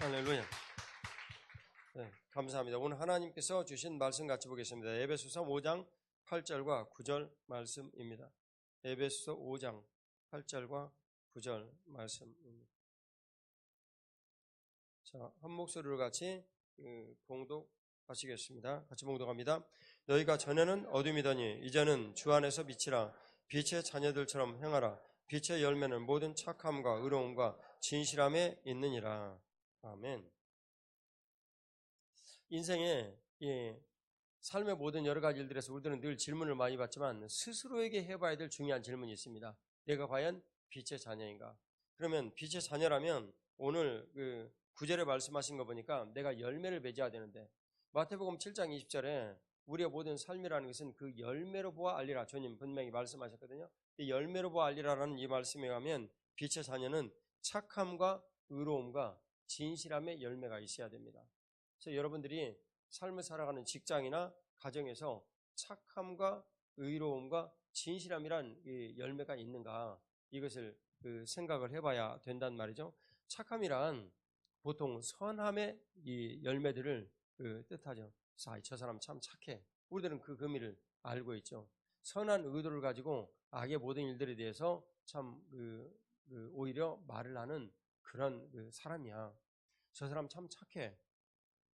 할렐루야. 네, 감사합니다. 오늘 하나님께서 주신 말씀 같이 보겠습니다. 에베소서 5장 8절과 9절 말씀입니다. 에베소서 5장 8절과 9절 말씀입니다. 자, 한 목소리로 같이 봉독하시겠습니다. 같이 봉독합니다. 너희가 전에는 어둠이더니 이제는 주 안에서 빛이라. 빛의 자녀들처럼 행하라. 빛의 열매는 모든 착함과 의로움과 진실함에 있느니라. 아멘. 인생의 삶의 모든 여러 가지 일들에서 우리들은 늘 질문을 많이 받지만 스스로에게 해봐야 될 중요한 질문이 있습니다. 내가 과연 빛의 자녀인가? 그러면 빛의 자녀라면 오늘 그 9절에 말씀하신 거 보니까 내가 열매를 맺어야 되는데, 마태복음 7장 20절에 우리의 모든 삶이라는 것은 그 열매로 보아 알리라. 주님 분명히 말씀하셨거든요. 이 열매로 보아 알리라라는 이 말씀에 의하면 빛의 자녀는 착함과 의로움과 진실함의 열매가 있어야 됩니다. 그래서 여러분들이 삶을 살아가는 직장이나 가정에서 착함과 의로움과 진실함이란 이 열매가 있는가, 이것을 생각을 해봐야 된단 말이죠. 착함이란 보통 선함의 이 열매들을 뜻하죠. 저 사람 참 착해. 우리들은 그 의미를 알고 있죠. 선한 의도를 가지고 악의 모든 일들에 대해서 참 오히려 말을 하는 그런 사람이야. 저 사람 참 착해.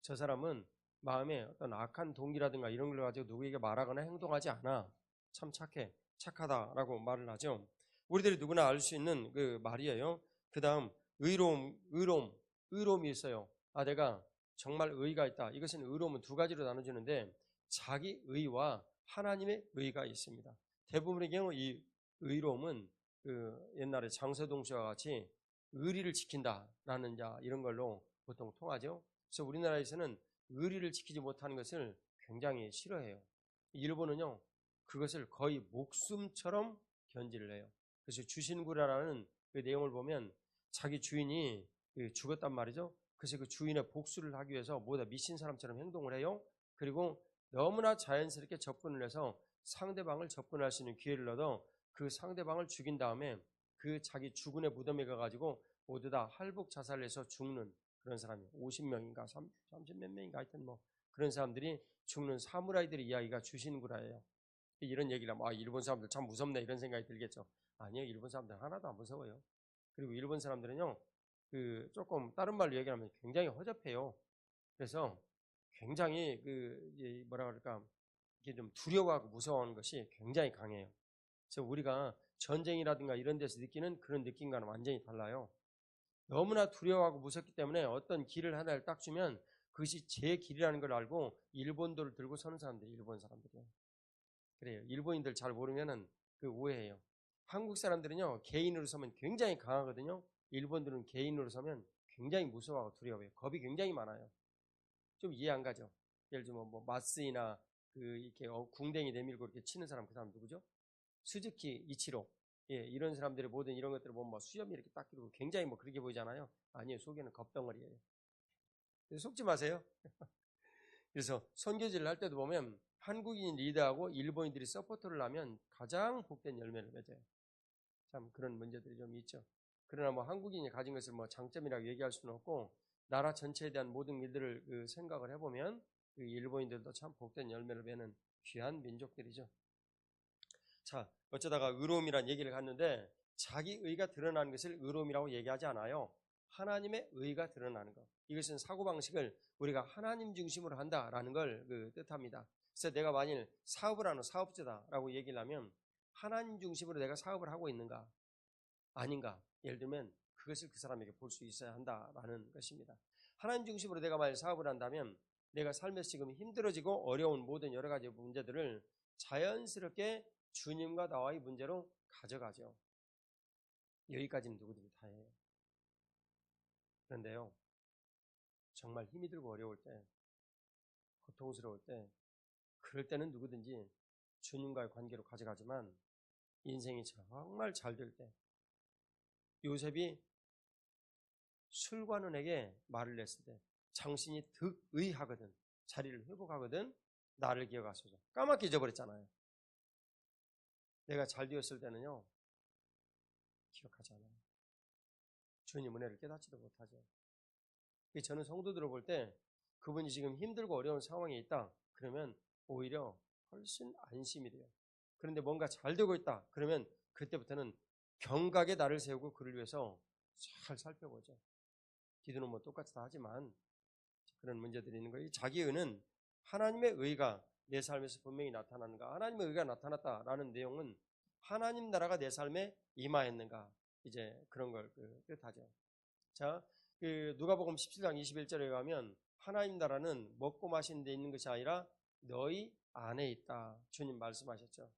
저 사람은 마음에 어떤 악한 동기라든가 이런 걸 가지고 누구에게 말하거나 행동하지 않아. 참 착해. 착하다라고 말을 하죠. 우리들이 누구나 알 수 있는 그 말이에요. 그 다음 의로움이 있어요. 내가 정말 의의가 있다. 이것은 의로움은 두 가지로 나눠지는데 자기 의와 하나님의 의가 있습니다. 대부분의 경우 이 의로움은 옛날에 장서동 씨와 같이 의리를 지킨다라는 이런 걸로 보통 통하죠. 그래서 우리나라에서는 의리를 지키지 못하는 것을 굉장히 싫어해요. 일본은요, 그것을 거의 목숨처럼 견지를 해요. 그래서 주신구라라는 그 내용을 보면 자기 주인이 죽었단 말이죠. 그래서 그 주인의 복수를 하기 위해서 모두 미친 사람처럼 행동을 해요. 그리고 너무나 자연스럽게 접근을 해서 상대방을 접근할 수 있는 기회를 얻어 그 상대방을 죽인 다음에 그 자기 죽은의 무덤에 가가지고 모두 다 할복 자살을 해서 죽는 그런 사람이 50명인가 30 몇 명인가 하여튼 뭐 그런 사람들이 죽는 사무라이들의 이야기가 주신구라예요. 이런 얘기를 하면 일본 사람들 참 무섭네 이런 생각이 들겠죠. 아니요, 일본 사람들 하나도 안 무서워요. 그리고 일본 사람들은요, 조금 다른 말로 얘기하면 굉장히 허접해요. 그래서 굉장히 뭐라 그럴까, 이게 좀 두려워하고 무서워하는 것이 굉장히 강해요. 그래서 우리가 전쟁이라든가 이런 데서 느끼는 그런 느낌과는 완전히 달라요. 너무나 두려워하고 무섭기 때문에 어떤 길을 하나를 딱 주면 그것이 제 길이라는 걸 알고 일본도를 들고 서는 사람들이 일본 사람들이에요. 그래요. 일본인들 잘 모르면은 오해해요. 한국 사람들은요, 개인으로 서면 굉장히 강하거든요. 일본들은 개인으로 서면 굉장히 무서워하고 두려워해요. 겁이 굉장히 많아요. 좀 이해 안 가죠? 예를 들면 뭐 마스이나 이렇게 궁뎅이 내밀고 이렇게 치는 사람, 그 사람 누구죠? 스즈키 이치로. 이런 사람들의 모든 이런 것들을 보면 수염이 이렇게 딱 기르고 굉장히 그렇게 보이잖아요. 아니에요. 속에는 겁덩어리예요. 속지 마세요. 그래서 선교지를 할 때도 보면 한국인이 리더하고 일본인들이 서포터를 하면 가장 복된 열매를 맺어요. 참 그런 문제들이 좀 있죠. 그러나 한국인이 가진 것을 장점이라고 얘기할 수는 없고, 나라 전체에 대한 모든 일들을 생각을 해보면 일본인들도 참 복된 열매를 맺는 귀한 민족들이죠. 자, 어쩌다가 의로움이란 얘기를 갔는데 자기 의가 드러나는 것을 의로움이라고 얘기하지 않아요. 하나님의 의가 드러나는 것. 이것은 사고방식을 우리가 하나님 중심으로 한다라는 걸 뜻합니다. 그래서 내가 만일 사업을 하는 사업자다라고 얘기를 하면 하나님 중심으로 내가 사업을 하고 있는가 아닌가, 예를 들면 그것을 그 사람에게 볼 수 있어야 한다라는 것입니다. 하나님 중심으로 내가 만일 사업을 한다면 내가 삶에서 지금 힘들어지고 어려운 모든 여러 가지 문제들을 자연스럽게 주님과 나와의 문제로 가져가죠. 여기까지는 누구든지 다 해요. 그런데요, 정말 힘이 들고 어려울 때, 고통스러울 때, 그럴 때는 누구든지 주님과의 관계로 가져가지만 인생이 정말 잘 될 때, 요셉이 술관원에게 말을 냈을 때 당신이 득의하거든, 자리를 회복하거든 나를 기억하소서. 까맣게 잊어버렸잖아요. 내가 잘 되었을 때는요, 기억하지 않아요. 주님 은혜를 깨닫지도 못하죠. 저는 성도들을 볼 때 그분이 지금 힘들고 어려운 상황에 있다. 그러면 오히려 훨씬 안심이 돼요. 그런데 뭔가 잘 되고 있다. 그러면 그때부터는 경각에 나를 세우고 그를 위해서 잘 살펴보죠. 기도는 뭐 똑같이 다 하지만 그런 문제들이 있는 거예요. 자기 의는 하나님의 의가 내 삶에서 분명히 나타나는가. 하나님의 의가 나타났다라는 내용은 하나님 나라가 내 삶에 임하였는가. 이제 그런 걸 뜻하죠. 자, 누가복음 17장 21절에 가면 하나님 나라는 먹고 마시는 데 있는 것이 아니라 너희 안에 있다. 주님 말씀하셨죠.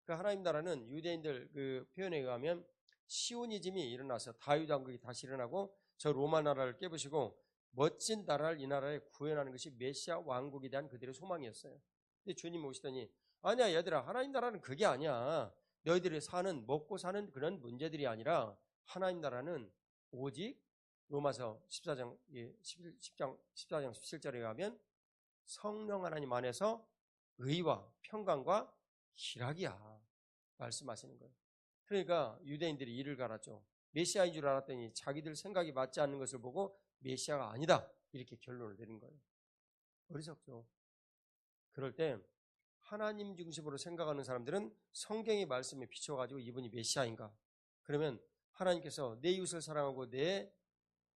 그 하나님 나라는 유대인들 그 표현에 의하면 시오니즘이 일어나서 다윗 왕국이 다시 일어나고 저 로마 나라를 깨부시고 멋진 나라를 이 나라에 구현하는 것이 메시아 왕국에 대한 그들의 소망이었어요. 근데 주님이 오시더니 아니야 얘들아, 하나님 나라는 그게 아니야. 너희들이 먹고 사는 그런 문제들이 아니라 하나님 나라는 오직 로마서 14장 17절에 가면 성령 하나님 안에서 의와 평강과 희락이야 말씀하시는 거예요. 그러니까 유대인들이 이를 갈았죠. 메시아인 줄 알았더니 자기들 생각이 맞지 않는 것을 보고 메시아가 아니다 이렇게 결론을 내린 거예요. 어리석죠. 그럴 때 하나님 중심으로 생각하는 사람들은 성경의 말씀에 비춰가지고 이분이 메시아인가? 그러면 하나님께서 내 이웃을 사랑하고 내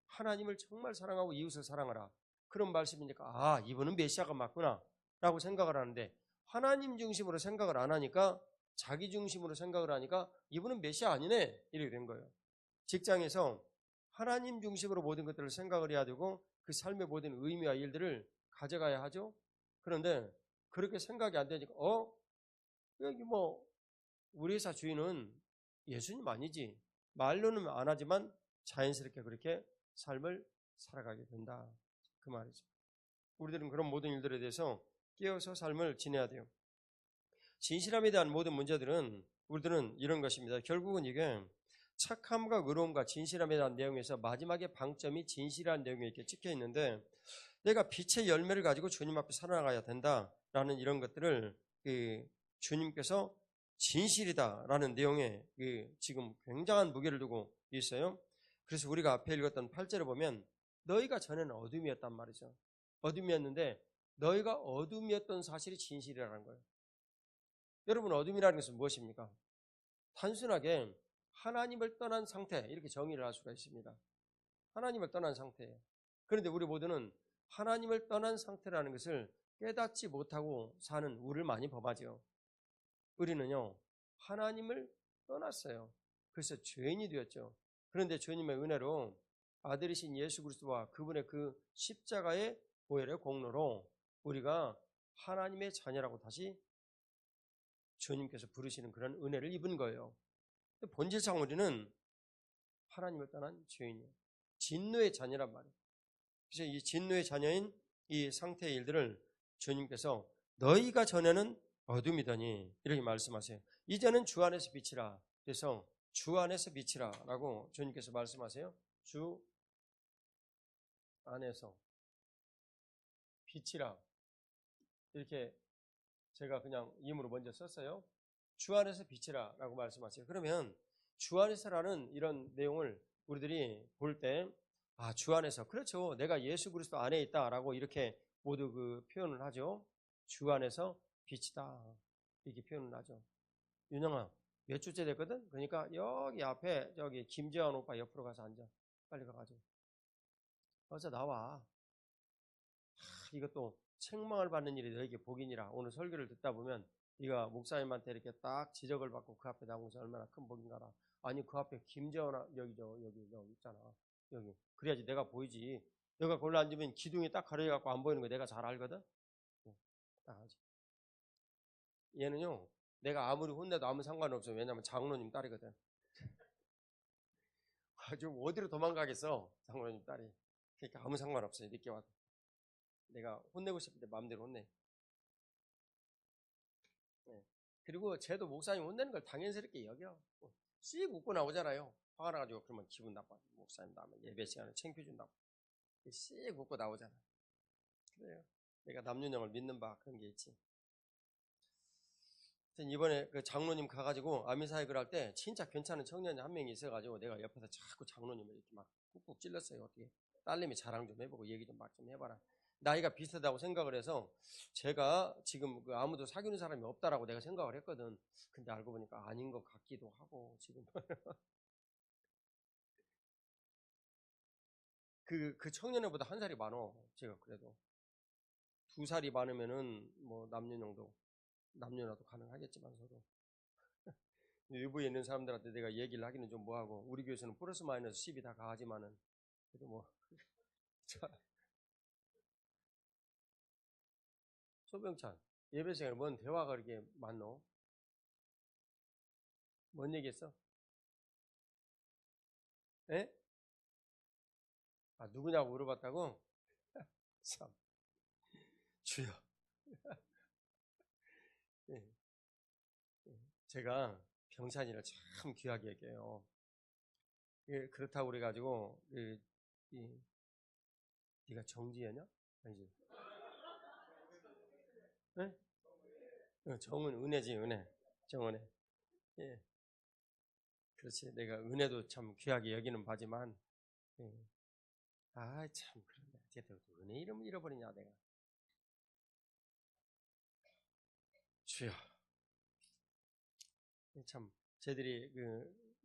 하나님을 정말 사랑하고 이웃을 사랑하라. 그런 말씀이니까 아, 이분은 메시아가 맞구나 라고 생각을 하는데 하나님 중심으로 생각을 안 하니까 자기 중심으로 생각을 하니까 이분은 메시아 아니네 이렇게 된 거예요. 직장에서 하나님 중심으로 모든 것들을 생각을 해야 되고 그 삶의 모든 의미와 일들을 가져가야 하죠. 그런데 그렇게 생각이 안 되니까 여기 뭐 우리 회사 주인은 예수님 아니지. 말로는 안 하지만 자연스럽게 그렇게 삶을 살아가게 된다. 그 말이죠. 우리들은 그런 모든 일들에 대해서 깨어서 삶을 지내야 돼요. 진실함에 대한 모든 문제들은 우리들은 이런 것입니다. 결국은 이게 착함과 의로움과 진실함에 대한 내용에서 마지막에 방점이 진실이라는 내용이 이렇게 찍혀 있는데 내가 빛의 열매를 가지고 주님 앞에 살아나가야 된다라는 이런 것들을 주님께서 진실이다라는 내용에 지금 굉장한 무게를 두고 있어요. 그래서 우리가 앞에 읽었던 8절을 보면 너희가 전에는 어둠이었단 말이죠. 어둠이었는데 너희가 어둠이었던 사실이 진실이라는 거예요. 여러분 어둠이라는 것은 무엇입니까? 단순하게 하나님을 떠난 상태 이렇게 정의를 할 수가 있습니다. 하나님을 떠난 상태예요. 그런데 우리 모두는 하나님을 떠난 상태라는 것을 깨닫지 못하고 사는 우리를 많이 범하죠. 우리는요 하나님을 떠났어요. 그래서 죄인이 되었죠. 그런데 주님의 은혜로 아들이신 예수 그리스도와 그분의 그 십자가의 보혈의 공로로 우리가 하나님의 자녀라고 다시 주님께서 부르시는 그런 은혜를 입은 거예요. 본질상 우리는 하나님을 떠난 죄인이에요. 진노의 자녀란 말이에요. 그래서 이 진노의 자녀인 이 상태의 일들을 주님께서 너희가 전에는 어둠이더니 이렇게 말씀하세요. 이제는 주 안에서 빛이라. 그래서 주 안에서 빛이라 라고 주님께서 말씀하세요. 주 안에서 빛이라. 이렇게 제가 그냥 임으로 먼저 썼어요. 주 안에서 빛이라 라고 말씀하세요. 그러면 주 안에서라는 이런 내용을 우리들이 볼 때 주 안에서 그렇죠. 내가 예수 그리스도 안에 있다라고 이렇게 모두 그 표현을 하죠. 주 안에서 빛이다 이렇게 표현을 하죠. 윤영아 몇 주째 됐거든? 그러니까 여기 앞에 저기 김재환 오빠 옆으로 가서 앉아. 빨리 가가지고 어서 나와. 이것도 책망을 받는 일이 너에게 복이니라. 오늘 설교를 듣다 보면 네가 목사님한테 이렇게 딱 지적을 받고 그 앞에 나온 것이 얼마나 큰 복인가라. 아니 그 앞에 김재원 여기 있잖아. 여기 그래야지 내가 보이지. 내가 걸로 앉으면 기둥이 딱 가려져갖고 안 보이는 거 내가 잘 알거든. 딱 하지. 얘는요 내가 아무리 혼내도 아무 상관없어. 왜냐면 장로님 딸이거든. 아주 어디로 도망가겠어 장로님 딸이. 그러니까 아무 상관없어요. 늦게 와도. 내가 혼내고 싶을 때 마음대로 혼내. 네. 그리고 쟤도 목사님 혼내는 걸 당연스럽게 여겨. 씩 웃고 나오잖아요. 화가 나가지고 그러면 기분 나빠. 목사님 다음에 예배 시간에 창피해준다고. 씩 웃고 나오잖아. 그래요. 내가 남윤영을 믿는 바 그런 게 있지. 이번에 그 장로님 가가지고 아미사역을 할 때 진짜 괜찮은 청년이 한 명이 있어가지고 내가 옆에서 자꾸 장로님을 이렇게 막 꾹꾹 찔렀어요. 어떻게 딸내미 자랑 좀 해보고 얘기 좀 막 좀 해봐라. 나이가 비슷하다고 생각을 해서 제가 지금 아무도 사귀는 사람이 없다라고 내가 생각을 했거든. 근데 알고 보니까 아닌 것 같기도 하고 지금 그 청년애보다 한 살이 많어. 제가 그래도 2살이 많으면은 뭐 남녀나도 가능하겠지만서도 외부에 있는 사람들한테 내가 얘기를 하기는 좀 뭐하고 우리 교회에서는 플러스 마이너스 10이 다 가하지만은 그래도 뭐 자, 소병찬 예배 시간에 뭔 대화가 그렇게 많노? 뭔 얘기했어? 에? 아 누구냐고 물어봤다고? 참 주여. 예, 예. 제가 병찬이를 참 귀하게 여겨요. 예, 그렇다고 그래가지고 네가 정지혜냐? 아니지? 네? 정은 은혜지 은혜. 정은혜. 예, 그렇지. 내가 은혜도 참 귀하게 여기는 바지만 예. 아 참 그런데 어쨌든 은혜 이름을 잃어버리냐 내가. 주여. 참 쟤들이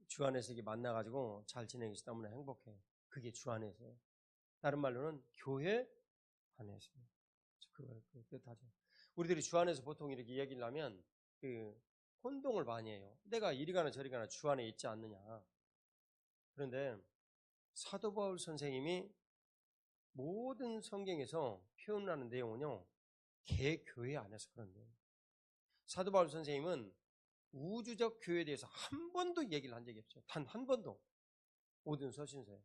주 안에서 이게 만나가지고 잘 지내기 때문에 행복해. 그게 주 안에서. 다른 말로는 교회 안에서. 그걸 뜻하죠. 우리들이 주 안에서 보통 이렇게 얘기를 하면 혼동을 많이 해요. 내가 이리 가나 저리 가나 주 안에 있지 않느냐. 그런데 사도 바울 선생님이 모든 성경에서 표현하는 내용은요, 개교회 안에서 그런데 사도 바울 선생님은 우주적 교회에 대해서 한 번도 얘기를 한 적이 없어요. 단 한 번도. 모든 서신서에.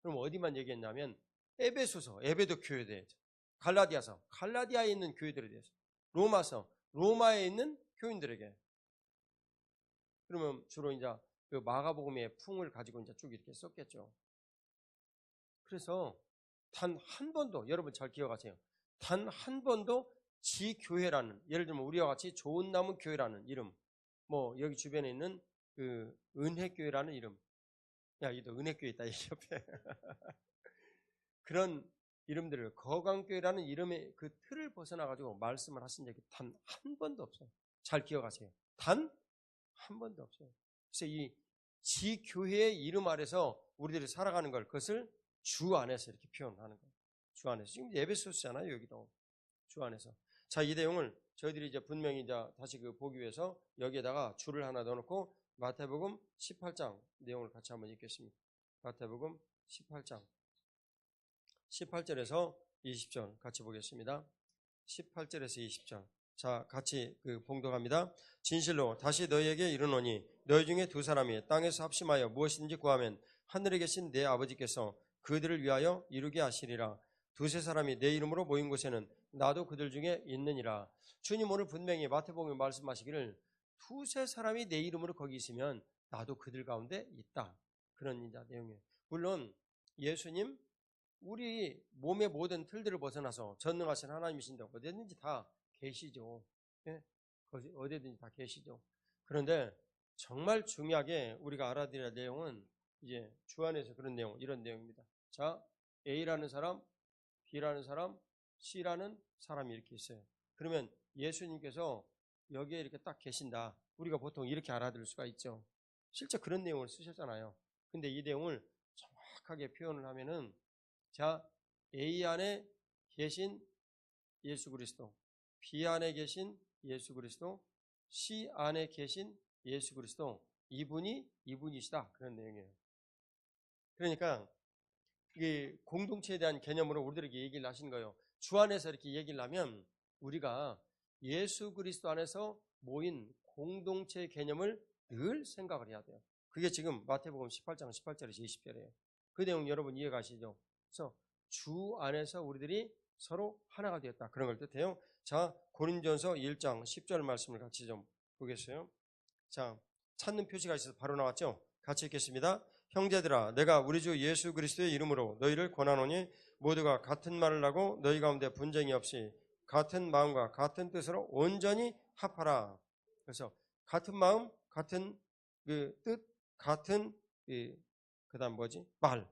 그럼 어디만 얘기했냐면 에베소서, 에베도 교회에 대해서, 갈라디아서, 갈라디아에 있는 교회들에 대해서, 로마서, 로마에 있는 교인들에게. 그러면 주로 이제 그 마가복음의 풍을 가지고 이제 쭉 이렇게 썼겠죠. 그래서 단 한 번도 여러분 잘 기억하세요. 단 한 번도 지교회라는 예를 들면 우리와 같이 좋은 남은 교회라는 이름, 뭐 여기 주변에 있는 은혜교회라는 이름, 야 이도 은혜교회 있다 이 옆에 그런 이름들을 거강교회라는 이름의 그 틀을 벗어나 가지고 말씀을 하신 적이 단 한 번도 없어요. 잘 기억하세요. 단 한 번도 없어요. 그래서 이 지교회의 이름 아래서 우리들이 살아가는 걸 그것을 주 안에서 이렇게 표현하는 거예요. 주 안에서. 지금 예배소스잖아요, 여기도. 주 안에서. 자, 이 내용을 저희들이 이제 분명히 이제 다시 보기 위해서 여기에다가 줄을 하나 넣어놓고 마태복음 18장 내용을 같이 한번 읽겠습니다. 마태복음 18장 18절에서 20절 같이 보겠습니다. 18절에서 20절. 자, 같이 봉독합니다. 진실로 다시 너희에게 이르노니 너희 중에 두 사람이 땅에서 합심하여 무엇이든지 구하면 하늘에 계신 내 아버지께서 그들을 위하여 이루게 하시리라. 두세 사람이 내 이름으로 모인 곳에는 나도 그들 중에 있느니라. 주님 오늘 분명히 마태복음에 말씀하시기를 두세 사람이 내 이름으로 거기 있으면 나도 그들 가운데 있다. 그런 내용이에요. 물론 예수님 우리 몸의 모든 틀들을 벗어나서 전능하신 하나님이신데 어디든지 다 계시죠. 예? 어디든지 다 계시죠. 그런데 정말 중요하게 우리가 알아들어야 할 내용은 이제 주 안에서 그런 내용, 이런 내용입니다. 자, A라는 사람, B라는 사람, C라는 사람이 이렇게 있어요. 그러면 예수님께서 여기에 이렇게 딱 계신다. 우리가 보통 이렇게 알아들을 수가 있죠. 실제 그런 내용을 쓰셨잖아요. 근데 이 내용을 정확하게 표현을 하면은 자, A 안에 계신 예수 그리스도, B 안에 계신 예수 그리스도, C 안에 계신 예수 그리스도, 이분이시다. 그런 내용이에요. 그러니까 이게 공동체에 대한 개념으로 우리들에게 얘기를 하신 거예요. 주 안에서 이렇게 얘기를 하면 우리가 예수 그리스도 안에서 모인 공동체 개념을 늘 생각을 해야 돼요. 그게 지금 마태복음 18장 18절에서 20절이에요. 그 내용 여러분 이해가시죠? 그래서 주 안에서 우리들이 서로 하나가 되었다. 그런 걸 뜻해요. 자, 고린도전서 1장 10절 말씀을 같이 좀 보겠어요. 자, 찾는 표시가 있어서 바로 나왔죠? 같이 읽겠습니다. 형제들아, 내가 우리 주 예수 그리스도의 이름으로 너희를 권하노니 모두가 같은 말을 하고 너희 가운데 분쟁이 없이 같은 마음과 같은 뜻으로 온전히 합하라. 그래서 같은 마음, 같은 뜻, 같은 그다음 말.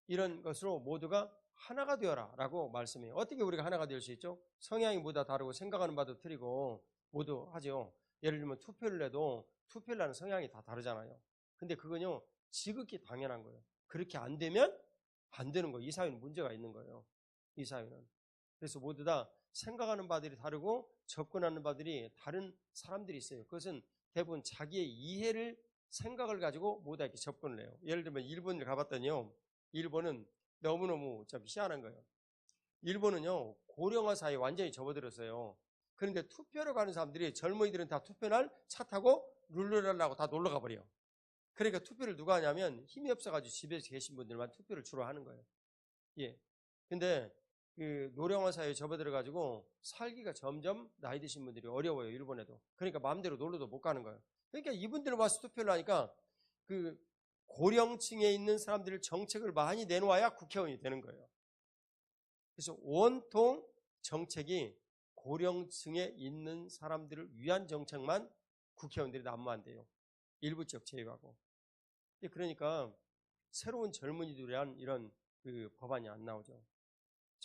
이런 것으로 모두가 하나가 되어라 라고 말씀해요. 어떻게 우리가 하나가 될 수 있죠? 성향이 모두 다르고 생각하는 바도 틀리고 모두 하죠. 예를 들면 투표를 해도 투표를 하는 성향이 다 다르잖아요. 근데 그건요 지극히 당연한 거예요. 그렇게 안 되면 안 되는 거예요. 이 사회는 문제가 있는 거예요. 이 사회는. 그래서 모두 다 생각하는 바들이 다르고 접근하는 바들이 다른 사람들이 있어요. 그것은 대부분 자기의 이해를 생각을 가지고 모두 다 이렇게 접근을 해요. 예를 들면 일본을 가봤더니요. 일본은 너무너무 참 희한한 거예요. 일본은요 고령화 사회에 완전히 접어들었어요. 그런데 투표를 가는 사람들이 젊은이들은 다 투표날 차 타고 룰루랄라 하고 다 놀러 가버려요. 그러니까 투표를 누가 하냐면 힘이 없어가지고 집에서 계신 분들만 투표를 주로 하는 거예요. 예. 근데 그 노령화 사회에 접어들어가지고 살기가 점점 나이 드신 분들이 어려워요. 일본에도. 그러니까 마음대로 놀러도 못 가는 거예요. 그러니까 이분들 와서 투표를 하니까 그 고령층에 있는 사람들을 정책을 많이 내놓아야 국회의원이 되는 거예요. 그래서 온통 정책이 고령층에 있는 사람들을 위한 정책만 국회의원들이 난무한대요. 일부 지역 제외하고. 그러니까 새로운 젊은이들을 위한 이런 그 법안이 안 나오죠.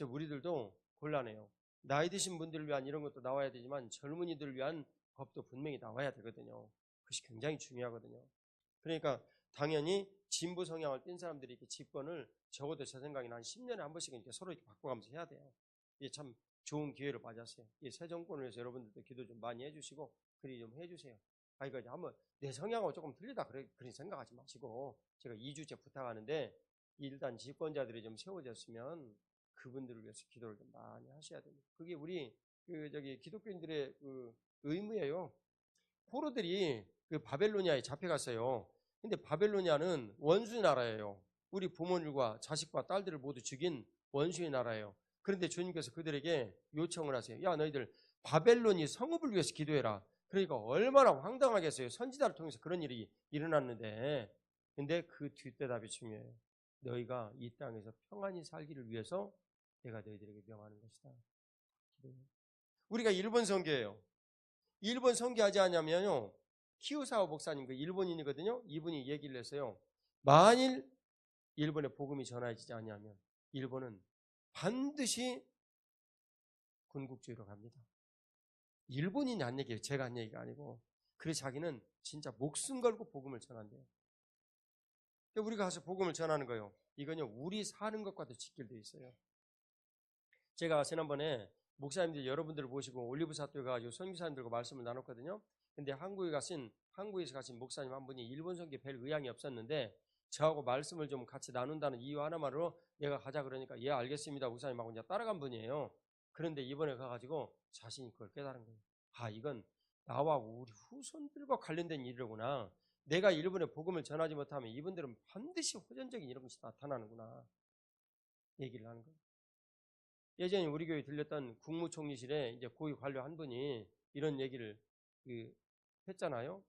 우리들도 곤란해요. 나이 드신 분들을 위한 이런 것도 나와야 되지만 젊은이들을 위한 법도 분명히 나와야 되거든요. 그것이 굉장히 중요하거든요. 그러니까 당연히 진보 성향을 띈 사람들이 이렇게 집권을 적어도 제 생각에는 한 10년에 한 번씩은 이렇게 서로 이렇게 바꿔가면서 해야 돼요. 이게 참 좋은 기회를 맞았어요. 이 새 정권을 위해서 여러분들도 기도 좀 많이 해주시고 그리 좀 해주세요. 이거 한번 내 성향하고 조금 틀리다 그런 생각하지 마시고 제가 2주째 부탁하는데 일단 집권자들이 좀 세워졌으면 그분들을 위해서 기도를 좀 많이 하셔야 됩니다. 그게 우리 기독교인들의 그 의무예요. 포로들이 그 바벨로니아에 잡혀갔어요. 근데 바벨로니아는 원수의 나라예요. 우리 부모님과 자식과 딸들을 모두 죽인 원수의 나라예요. 그런데 주님께서 그들에게 요청을 하세요. 야, 너희들 바벨론이 성읍을 위해서 기도해라. 그러니까 얼마나 황당하겠어요. 선지자를 통해서 그런 일이 일어났는데. 근데 그 뒷대답이 중요해요. 너희가 이 땅에서 평안히 살기를 위해서 내가 너희들에게 명하는 것이다. 우리가 일본 선교예요. 일본 선교하지 않냐면요. 키우사와 목사님 그 일본인이거든요. 이분이 얘기를 했어요. 만일 일본에 복음이 전해지지 않냐면 일본은 반드시 군국주의로 갑니다. 일본인이 한 얘기예요. 제가 한 얘기가 아니고. 그래서 자기는 진짜 목숨 걸고 복음을 전한대요. 우리가 가서 복음을 전하는 거예요. 이건요. 우리 사는 것과도 직결되어 있어요. 제가 지난번에 목사님들 여러분들을 모시고 올리브사토에 가서 선교사님들과 말씀을 나눴거든요. 근데 한국에서 가신 목사님 한 분이 일본 선교 뵐 의향이 없었는데 저하고 말씀을 좀 같이 나눈다는 이유 하나만으로 내가 가자 그러니까 예 알겠습니다 목사님하고 이제 따라간 분이에요. 그런데 이번에 가가지고 자신이 그걸 깨달은 거예요. 이건 나와 우리 후손들과 관련된 일이구나. 내가 일본에 복음을 전하지 못하면 이분들은 반드시 호전적인 이런 것이 나타나는구나. 얘기를 하는 거예요. 예전에 우리 교회 들렸던 국무총리실에 이제 고위 관료 한 분이 이런 얘기를 했잖아요.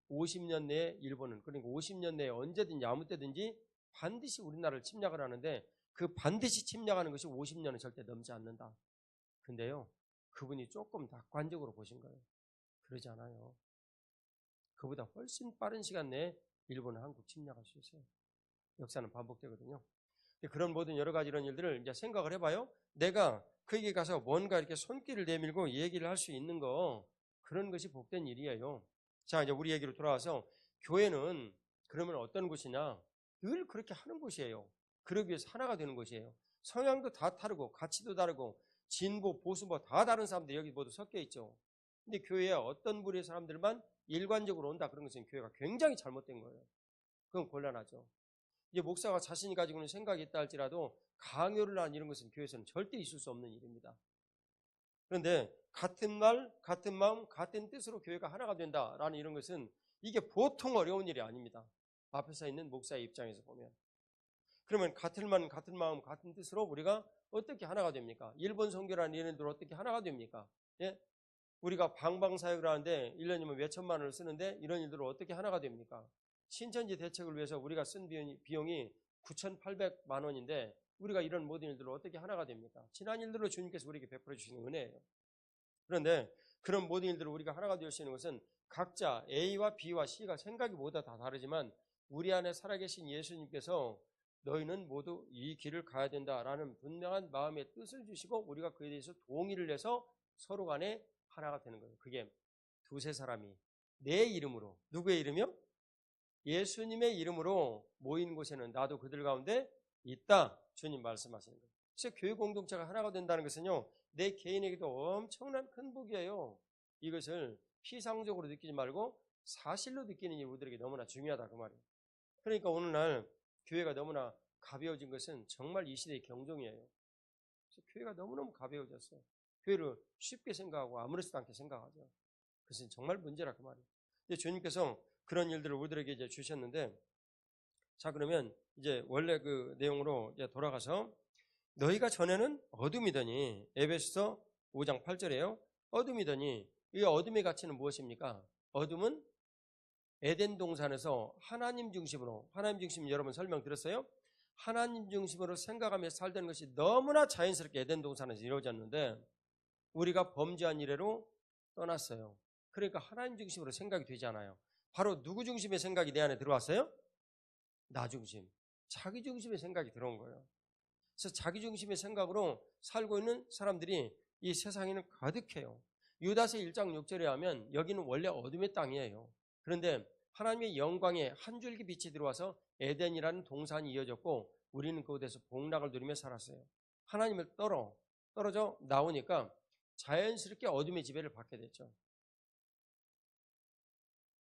50년 내에 일본은, 그러니까 50년 내에 언제든지 아무 때든지 반드시 우리나라를 침략을 하는데 그 반드시 침략하는 것이 50년은 절대 넘지 않는다. 근데요, 그분이 조금 낙관적으로 보신 거예요. 그러지 않아요. 그보다 훨씬 빠른 시간 내에 일본은 한국 침략할 수 있어요. 역사는 반복되거든요. 그런 모든 여러 가지 이런 일들을 이제 생각을 해봐요. 내가 거기에 가서 뭔가 이렇게 손길을 내밀고 얘기를 할 수 있는 거, 그런 것이 복된 일이에요. 자, 이제 우리 얘기로 돌아와서 교회는 그러면 어떤 곳이냐? 늘 그렇게 하는 곳이에요. 그러기 위해서 하나가 되는 곳이에요. 성향도 다 다르고 가치도 다르고 진보, 보수 뭐 다 다른 사람들이 여기 모두 섞여 있죠. 근데 교회에 어떤 부류의 사람들만 일관적으로 온다 그런 것은 교회가 굉장히 잘못된 거예요. 그건 곤란하죠. 이제 목사가 자신이 가지고 있는 생각이 있다 할지라도 강요를 하는 이런 것은 교회에서는 절대 있을 수 없는 일입니다. 그런데 같은 말, 같은 마음, 같은 뜻으로 교회가 하나가 된다라는 이런 것은 이게 보통 어려운 일이 아닙니다. 앞에 서 있는 목사의 입장에서 보면. 그러면 같은 말, 같은 마음, 같은 뜻으로 우리가 어떻게 하나가 됩니까? 일본 선교라는 얘네들 어떻게 하나가 됩니까? 예? 우리가 방방사역을 하는데 1년이면 몇천만 원을 쓰는데 이런 일들을 어떻게 하나가 됩니까? 신천지 대책을 위해서 우리가 쓴 비용이 9,800만 원인데 우리가 이런 모든 일들을 어떻게 하나가 됩니까? 지난 일들로 주님께서 우리에게 베풀어 주시는 은혜예요. 그런데 그런 모든 일들을 우리가 하나가 될 수 있는 것은 각자 A와 B와 C가 생각이 모두 다 다르지만 우리 안에 살아계신 예수님께서 너희는 모두 이 길을 가야 된다라는 분명한 마음의 뜻을 주시고 우리가 그에 대해서 동의를 해서 서로 간에 하나가 되는 거예요. 그게 두세 사람이 내 이름으로, 누구의 이름이요? 예수님의 이름으로 모인 곳에는 나도 그들 가운데 있다. 주님 말씀하시는 거예요. 그래서 교회 공동체가 하나가 된다는 것은요, 내 개인에게도 엄청난 큰 복이에요. 이것을 피상적으로 느끼지 말고 사실로 느끼는 게 우리들에게 너무나 중요하다 그 말이에요. 그러니까 오늘날 교회가 너무나 가벼워진 것은 정말 이 시대의 경종이에요. 그래서 교회가 너무너무 가벼워졌어요. 교회를 쉽게 생각하고 아무렇지도 않게 생각하죠. 그것은 정말 문제라 그 말이에요. 근데 주님께서 그런 일들을 우리들에게 이제 주셨는데, 자 그러면 이제 원래 그 내용으로 이제 돌아가서 너희가 전에는 어둠이더니, 에베소서 5장 8절이에요. 어둠이더니, 이 어둠의 가치는 무엇입니까? 어둠은 에덴 동산에서 하나님 중심으로, 하나님 중심 여러분 설명 들었어요? 하나님 중심으로 생각하며 살던 것이 너무나 자연스럽게 에덴 동산에서 이루어졌는데 우리가 범죄한 이래로 떠났어요. 그러니까 하나님 중심으로 생각이 되지 않아요. 바로 누구 중심의 생각이 내 안에 들어왔어요? 나 중심, 자기 중심의 생각이 들어온 거예요. 그래서 자기 중심의 생각으로 살고 있는 사람들이 이 세상에는 가득해요. 유다서 1장 6절에 하면 여기는 원래 어둠의 땅이에요. 그런데 하나님의 영광에 한 줄기 빛이 들어와서 에덴이라는 동산이 이어졌고 우리는 그곳에서 복락을 누리며 살았어요. 하나님을 떨어져 나오니까 자연스럽게 어둠의 지배를 받게 됐죠.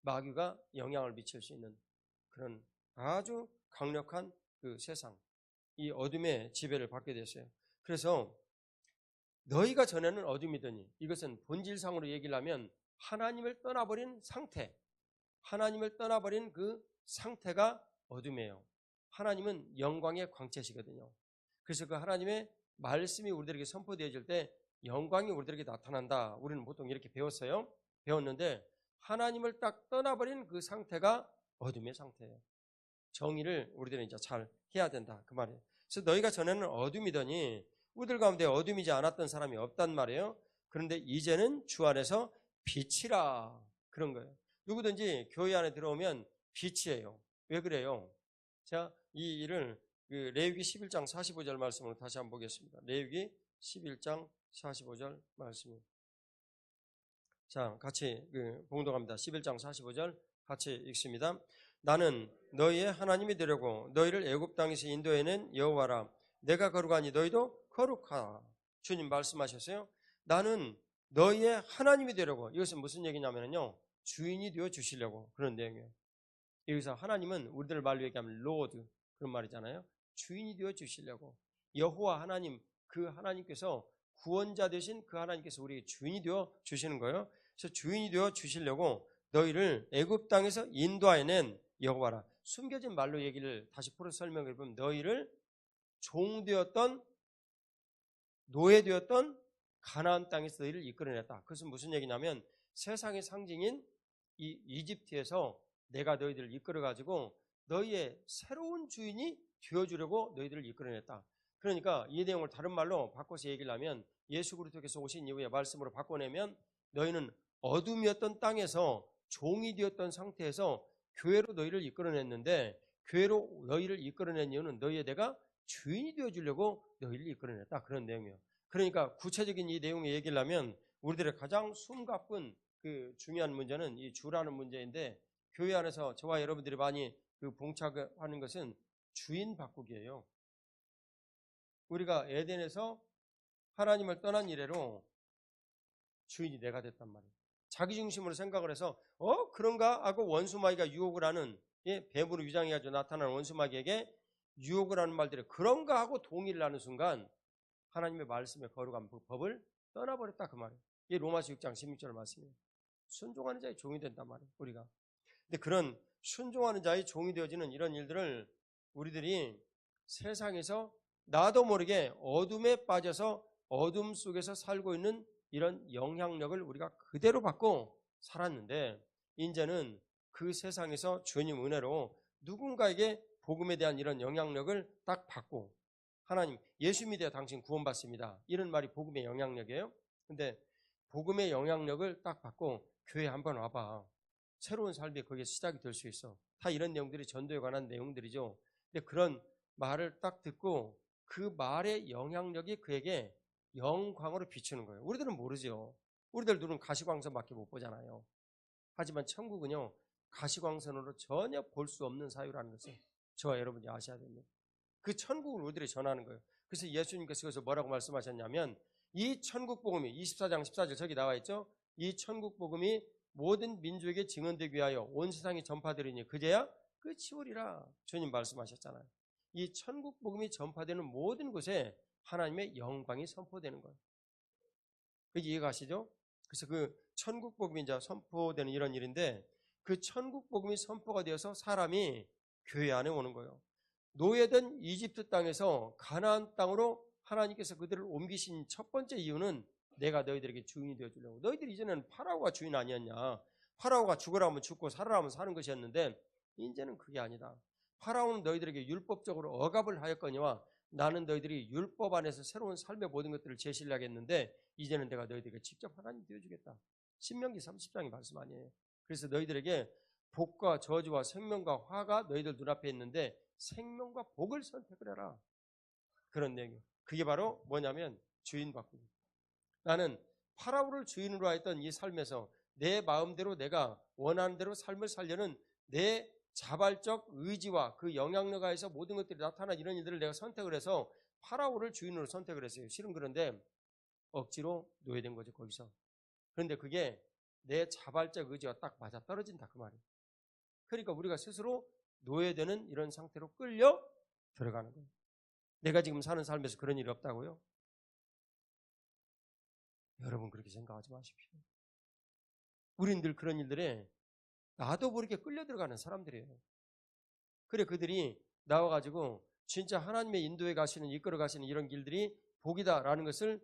마귀가 영향을 미칠 수 있는 그런 아주 강력한 그 세상, 이 어둠의 지배를 받게 됐어요. 그래서 너희가 전에는 어둠이더니, 이것은 본질상으로 얘기를 하면 하나님을 떠나버린 상태, 하나님을 떠나버린 그 상태가 어둠이에요. 하나님은 영광의 광채시거든요. 그래서 그 하나님의 말씀이 우리들에게 선포되어질 때 영광이 우리들에게 나타난다. 우리는 보통 이렇게 배웠는데 하나님을 딱 떠나버린 그 상태가 어둠의 상태예요. 정의를 우리들은 이제 잘 해야 된다 그 말이에요. 그래서 너희가 전에는 어둠이더니 우리들 가운데 어둠이지 않았던 사람이 없단 말이에요. 그런데 이제는 주 안에서 빛이라, 그런 거예요. 누구든지 교회 안에 들어오면 빛이에요. 왜 그래요? 자, 이 일을 레위기 11장 45절 말씀으로 다시 한번 보겠습니다. 레위기 11장 45절 말씀입니다. 자, 같이 봉독합니다. 11장 45절 같이 읽습니다. 나는 너희의 하나님이 되려고 너희를 애굽 땅에서 인도해낸 여호와라. 내가 거룩하니 너희도 거룩하라. 주님 말씀하셨어요. 나는 너희의 하나님이 되려고. 이것은 무슨 얘기냐면요, 주인이 되어 주시려고, 그런 내용이에요. 여기서 하나님은 우리들 말로 얘기하면 로드, 그런 말이잖아요. 주인이 되어 주시려고. 여호와 하나님, 그 하나님께서 구원자 되신 그 하나님께서 우리 주인이 되어 주시는 거예요. 그래서 주인이 되어 주시려고 너희를 애굽 땅에서 인도해낸 여호와라. 숨겨진 말로 얘기를 다시 풀어서 설명해 보면 너희를 종되었던, 노예되었던 가나안 땅에서 너희를 이끌어냈다. 그것은 무슨 얘기냐면 세상의 상징인 이 이집트에서 내가 너희들을 이끌어가지고 너희의 새로운 주인이 되어주려고 너희들을 이끌어냈다. 그러니까 이 내용을 다른 말로 바꿔서 얘기를 하면 예수 그리스도께서 오신 이후에 말씀으로 바꿔내면 너희는 어둠이었던 땅에서 종이 되었던 상태에서 교회로 너희를 이끌어냈는데 교회로 너희를 이끌어낸 이유는 너희의 내가 주인이 되어주려고 너희를 이끌어냈다. 그런 내용이에요. 그러니까 구체적인 이 내용의 얘기를 하면 우리들의 가장 숨가쁜 그 중요한 문제는 이 주라는 문제인데 교회 안에서 저와 여러분들이 많이 봉착하는 것은 주인 바꾸기예요. 우리가 에덴에서 하나님을 떠난 이래로 주인이 내가 됐단 말이에요. 자기 중심으로 생각을 해서 그런가 하고 원수마귀가 유혹을 하는, 뱀으로 위장해가지고 나타나는 원수마귀에게 유혹을 하는 말들이 그런가 하고 동의를 하는 순간 하나님의 말씀에 거룩한 법을 떠나버렸다 그 말이에요. 이게 로마서 6장 16절 말씀이에요. 순종하는 자의 종이 된단 말이에요, 우리가. 근데 그런 순종하는 자의 종이 되어지는 이런 일들을 우리들이 세상에서 나도 모르게 어둠에 빠져서 어둠 속에서 살고 있는 이런 영향력을 우리가 그대로 받고 살았는데 이제는 그 세상에서 주님 은혜로 누군가에게 복음에 대한 이런 영향력을 딱 받고 하나님, 예수 믿어야 당신 구원받습니다. 이런 말이 복음의 영향력이에요. 근데 복음의 영향력을 딱 받고 교회에 한번 와봐. 새로운 삶이 거기에 시작이 될 수 있어. 다 이런 내용들이 전도에 관한 내용들이죠. 근데 그런 말을 딱 듣고 그 말의 영향력이 그에게 영광으로 비추는 거예요. 우리들은 모르죠. 우리들 눈은 가시광선밖에 못 보잖아요. 하지만 천국은요, 가시광선으로 전혀 볼 수 없는 사유라는 것을 저와 여러분이 아셔야 됩니다. 그 천국을 우리들이 전하는 거예요. 그래서 예수님께서 그래서 뭐라고 말씀하셨냐면, 이 천국 복음이 24장 14절 저기 나와 있죠. 이 천국 복음이 모든 민족에게 증언되기 위하여 온 세상에 전파되리니 그제야 끝이 오리라. 주님 말씀하셨잖아요. 이 천국 복음이 전파되는 모든 곳에 하나님의 영광이 선포되는 거예요. 그게 이해가시죠? 그래서 그 천국 복음이 이제 선포되는 이런 일인데, 그 천국 복음이 선포가 되어서 사람이 교회 안에 오는 거예요. 노예된 이집트 땅에서 가나안 땅으로 하나님께서 그들을 옮기신 첫 번째 이유는 내가 너희들에게 주인이 되어주려고. 너희들이 이전에는 파라오가 주인 아니었냐. 파라오가 죽으라면 죽고 살으라면 사는 것이었는데 이제는 그게 아니다. 파라오는 너희들에게 율법적으로 억압을 하였거니와 나는 너희들이 율법 안에서 새로운 삶의 모든 것들을 제시를 하겠는데 이제는 내가 너희들에게 직접 하나님 되어주겠다. 신명기 30장의 말씀 아니에요. 그래서 너희들에게 복과 저주와 생명과 화가 너희들 눈앞에 있는데 생명과 복을 선택을 해라. 그런 내용이에요. 그게 바로 뭐냐면 주인 바꾸기. 나는 파라오를 주인으로 했던 이 삶에서 내 마음대로 내가 원하는 대로 삶을 살려는 내 자발적 의지와 그 영향력 하에서 모든 것들이 나타난 이런 일들을 내가 선택을 해서 파라오를 주인으로 선택을 했어요. 실은 그런데 억지로 노예된 거죠, 거기서. 그런데 그게 내 자발적 의지와 딱 맞아 떨어진다 그 말이에요. 그러니까 우리가 스스로 노예되는 이런 상태로 끌려 들어가는 거예요. 내가 지금 사는 삶에서 그런 일이 없다고요? 여러분 그렇게 생각하지 마십시오. 우린 늘 그런 일들에 나도 모르게 끌려 들어가는 사람들이에요. 그래 그들이 나와가지고 진짜 하나님의 인도에 가시는 이끌어 가시는 이런 길들이 복이다라는 것을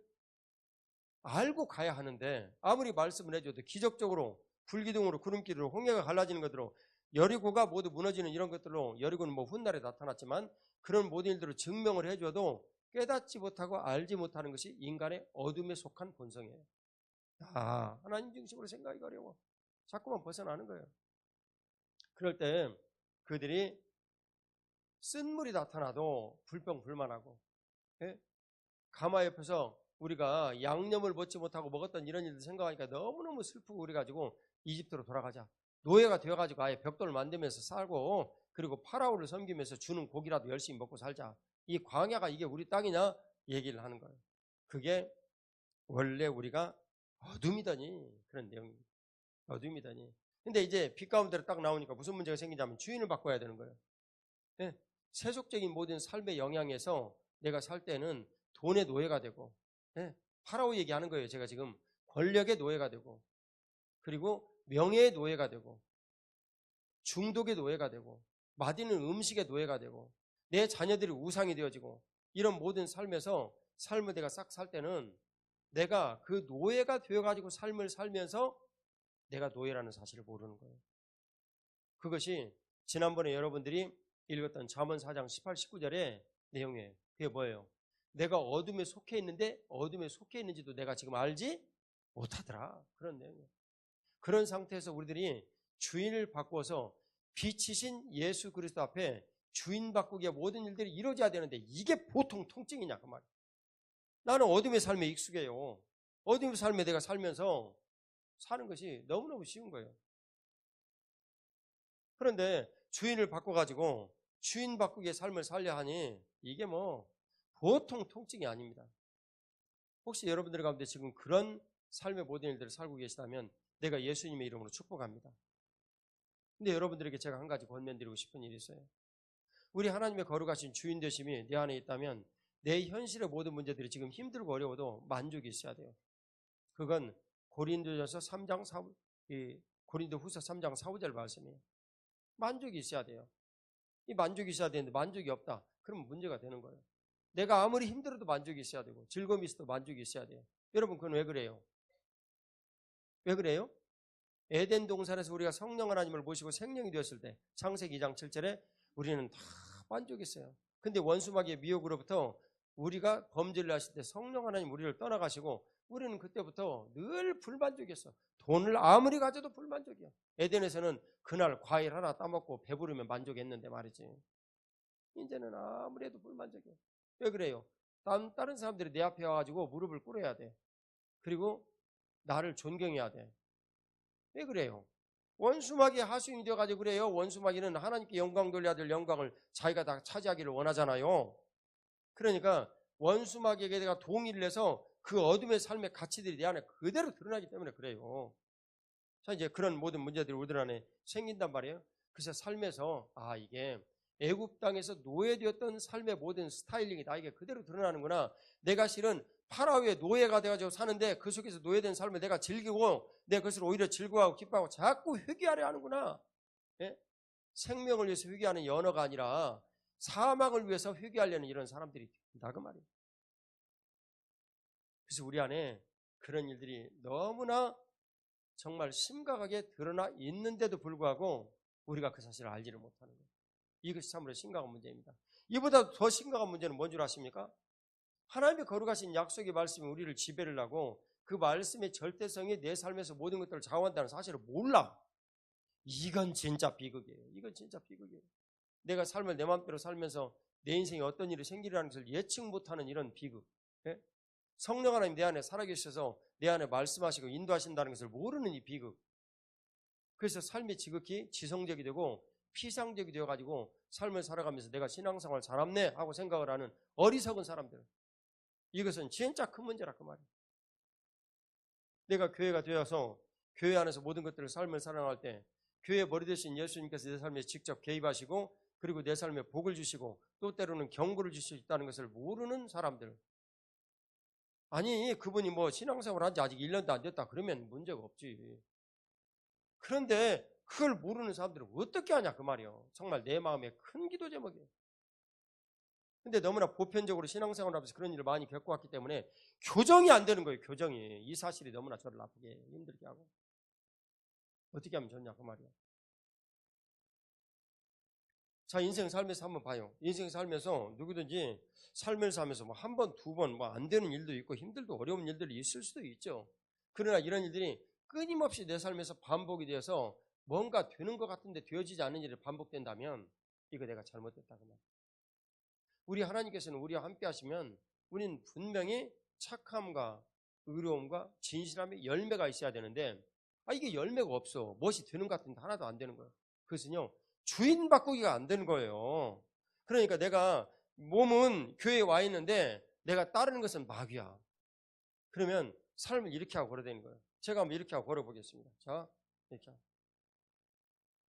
알고 가야 하는데 아무리 말씀을 해줘도 기적적으로 불기둥으로 구름길로 홍해가 갈라지는 것으로 여리고가 모두 무너지는 이런 것들로 여리고는 뭐 훗날에 나타났지만 그런 모든 일들을 증명을 해줘도 깨닫지 못하고 알지 못하는 것이 인간의 어둠에 속한 본성이에요. 하나님 중심으로 생각하기가 어려워. 자꾸만 벗어나는 거예요. 그럴 때 그들이 쓴물이 나타나도 불평불만하고 가마 옆에서 우리가 양념을 먹지 못하고 먹었던 이런 일들 생각하니까 너무너무 슬프고 그래가지고 이집트로 돌아가자. 노예가 되어가지고 아예 벽돌을 만들면서 살고 그리고 파라오를 섬기면서 주는 고기라도 열심히 먹고 살자. 이 광야가 이게 우리 땅이냐 얘기를 하는 거예요. 그게 원래 우리가 어둠이더니 그런 내용입니다. 어둠이더니. 근데 이제 빛 가운데로 딱 나오니까 무슨 문제가 생기냐면 주인을 바꿔야 되는 거예요. 네? 세속적인 모든 삶의 영향에서 내가 살 때는 돈의 노예가 되고 파라오 얘기하는 거예요. 제가 지금 권력의 노예가 되고 그리고 명예의 노예가 되고 중독의 노예가 되고 맛있는 음식의 노예가 되고 내 자녀들이 우상이 되어지고 이런 모든 삶에서 삶을 내가 싹 살 때는 내가 그 노예가 되어가지고 삶을 살면서 내가 노예라는 사실을 모르는 거예요. 그것이 지난번에 여러분들이 읽었던 잠언 4장 18, 19절의 내용이에요. 그게 뭐예요? 내가 어둠에 속해 있는데 어둠에 속해 있는지도 내가 지금 알지 못하더라. 그런 내용이에요. 그런 상태에서 우리들이 주인을 바꾸어서 빛이신 예수 그리스도 앞에 주인 바꾸기에 모든 일들이 이루어져야 되는데 이게 보통 통증이냐 그 말이에요. 나는 어둠의 삶에 익숙해요. 어둠의 삶에 내가 살면서 사는 것이 너무너무 쉬운 거예요. 그런데 주인을 바꿔가지고 주인 바꾸기의 삶을 살려 하니 이게 뭐 보통 통증이 아닙니다. 혹시 여러분들 가운데 지금 그런 삶의 모든 일들을 살고 계시다면 내가 예수님의 이름으로 축복합니다. 근데 여러분들에게 제가 한 가지 권면드리고 싶은 일이 있어요. 우리 하나님의 거룩하신 주인 되심이 내 안에 있다면 내 현실의 모든 문제들이 지금 힘들고 어려워도 만족이 있어야 돼요. 그건 고린도후서 3장 4, 5절 말씀이에요. 만족이 있어야 돼요. 이 만족이 있어야 되는데 만족이 없다. 그러면 문제가 되는 거예요. 내가 아무리 힘들어도 만족이 있어야 되고 즐거움이 있어도 만족이 있어야 돼요. 여러분 그건 왜 그래요? 왜 그래요? 에덴 동산에서 우리가 성령 하나님을 모시고 생명이 되었을 때 창세기 2장 7절에 우리는 다 만족했어요. 근데 원수마귀의 미혹으로부터 우리가 범죄를 하실 때 성령 하나님 우리를 떠나가시고 우리는 그때부터 늘 불만족이었어. 돈을 아무리 가져도 불만족이야. 에덴에서는 그날 과일 하나 따먹고 배부르면 만족했는데 말이지. 이제는 아무래도 불만족해. 왜 그래요? 다른 사람들이 내 앞에 와가지고 무릎을 꿇어야 돼. 그리고 나를 존경해야 돼. 왜 그래요? 원수마귀 하수인이 되어가지고 그래요. 원수마귀는 하나님께 영광 돌려야 될 영광을 자기가 다 차지하기를 원하잖아요. 그러니까 원수마귀에게 내가 동의를 해서 그 어둠의 삶의 가치들이 내 안에 그대로 드러나기 때문에 그래요. 자, 이제 그런 모든 문제들이 우리들 안에 생긴단 말이에요. 그래서 삶에서 이게 애굽 땅에서 노예되었던 삶의 모든 스타일링이 나에게 그대로 드러나는구나. 내가 실은 파라오의 노예가 돼가지고 사는데 그 속에서 노예된 삶을 내가 즐기고 내 그것을 오히려 즐거워하고 기뻐하고 자꾸 회개하려 하는구나. 예? 생명을 위해서 회개하는 연어가 아니라 사망을 위해서 회개하려는 이런 사람들이 있다 그 말이에요. 그래서 우리 안에 그런 일들이 너무나 정말 심각하게 드러나 있는데도 불구하고 우리가 그 사실을 알지를 못하는 거예요. 이것이 참으로 심각한 문제입니다. 이보다 더 심각한 문제는 뭔 줄 아십니까? 하나님의 거룩하신 약속의 말씀이 우리를 지배를 하고 그 말씀의 절대성이 내 삶에서 모든 것들을 좌우한다는 사실을 몰라. 이건 진짜 비극이에요. 이건 진짜 비극이에요. 내가 삶을 내 마음대로 살면서 내 인생에 어떤 일이 생기라는 것을 예측 못하는 이런 비극. 예? 성령 하나님 내 안에 살아계셔서 내 안에 말씀하시고 인도하신다는 것을 모르는 이 비극. 그래서 삶이 지극히 지성적이 되고 피상적이 되어가지고 삶을 살아가면서 내가 신앙생활 잘했네 하고 생각을 하는 어리석은 사람들. 이것은 진짜 큰 문제라 그 말이에요. 내가 교회가 되어서 교회 안에서 모든 것들을 삶을 살아갈 때 교회 머리 대신 예수님께서 내 삶에 직접 개입하시고 그리고 내 삶에 복을 주시고 또 때로는 경고를 주실 수 있다는 것을 모르는 사람들. 아니 그분이 뭐 신앙생활 한 지 아직 1년도 안 됐다 그러면 문제가 없지. 그런데 그걸 모르는 사람들은 어떻게 하냐 그 말이에요. 정말 내 마음에 큰 기도 제목이에요. 근데 너무나 보편적으로 신앙생활을 하면서 그런 일을 많이 겪어왔기 때문에 교정이 안 되는 거예요. 교정이. 이 사실이 너무나 저를 아프게 힘들게 하고. 어떻게 하면 좋냐 그 말이에요. 자, 인생 살면서 한번 봐요. 인생 살면서 누구든지 삶을 살면서 뭐 한 번, 두 번 뭐 안 되는 일도 있고 힘들고 어려운 일들이 있을 수도 있죠. 그러나 이런 일들이 끊임없이 내 삶에서 반복이 되어서 뭔가 되는 것 같은데 되어지지 않는 일이 반복된다면 이거 내가 잘못됐다고 말이에요. 우리 하나님께서는 우리와 함께 하시면 우리는 분명히 착함과 의로움과 진실함의 열매가 있어야 되는데 이게 열매가 없어. 무엇이 되는 것 같은데 하나도 안 되는 거예요. 그것은요. 주인 바꾸기가 안 되는 거예요. 그러니까 내가 몸은 교회에 와 있는데 내가 따르는 것은 마귀야. 그러면 삶을 이렇게 하고 걸어다니는 거예요. 제가 한번 이렇게 하고 걸어보겠습니다. 자, 이렇게 하고.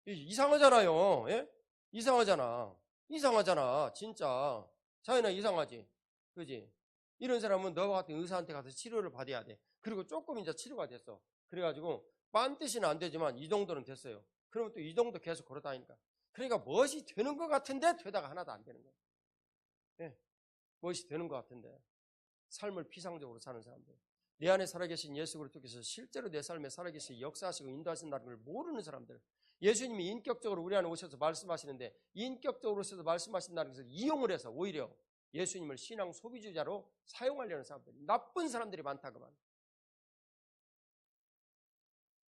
이상하잖아요. 예? 이상하잖아. 진짜. 자연아 이상하지. 그지? 이런 사람은 너와 같은 의사한테 가서 치료를 받아야 돼. 그리고 조금 이제 치료가 됐어. 그래가지고 반드시는 안 되지만 이 정도는 됐어요. 그러면 또 이 정도 계속 걸어다니까. 그러니까 무엇이 되는 것 같은데 되다가 하나도 안 되는 거예요. 예. 무엇이 되는 것 같은데. 삶을 피상적으로 사는 사람들. 내 안에 살아계신 예수 그리스도께서 실제로 내 삶에 살아계시 역사하시고 인도하신다는 걸 모르는 사람들. 예수님이 인격적으로 우리 안에 오셔서 말씀하시는데 인격적으로 오셔서 말씀하신다는 것을 이용을 해서 오히려 예수님을 신앙 소비주자로 사용하려는 사람들. 나쁜 사람들이 많다 그만.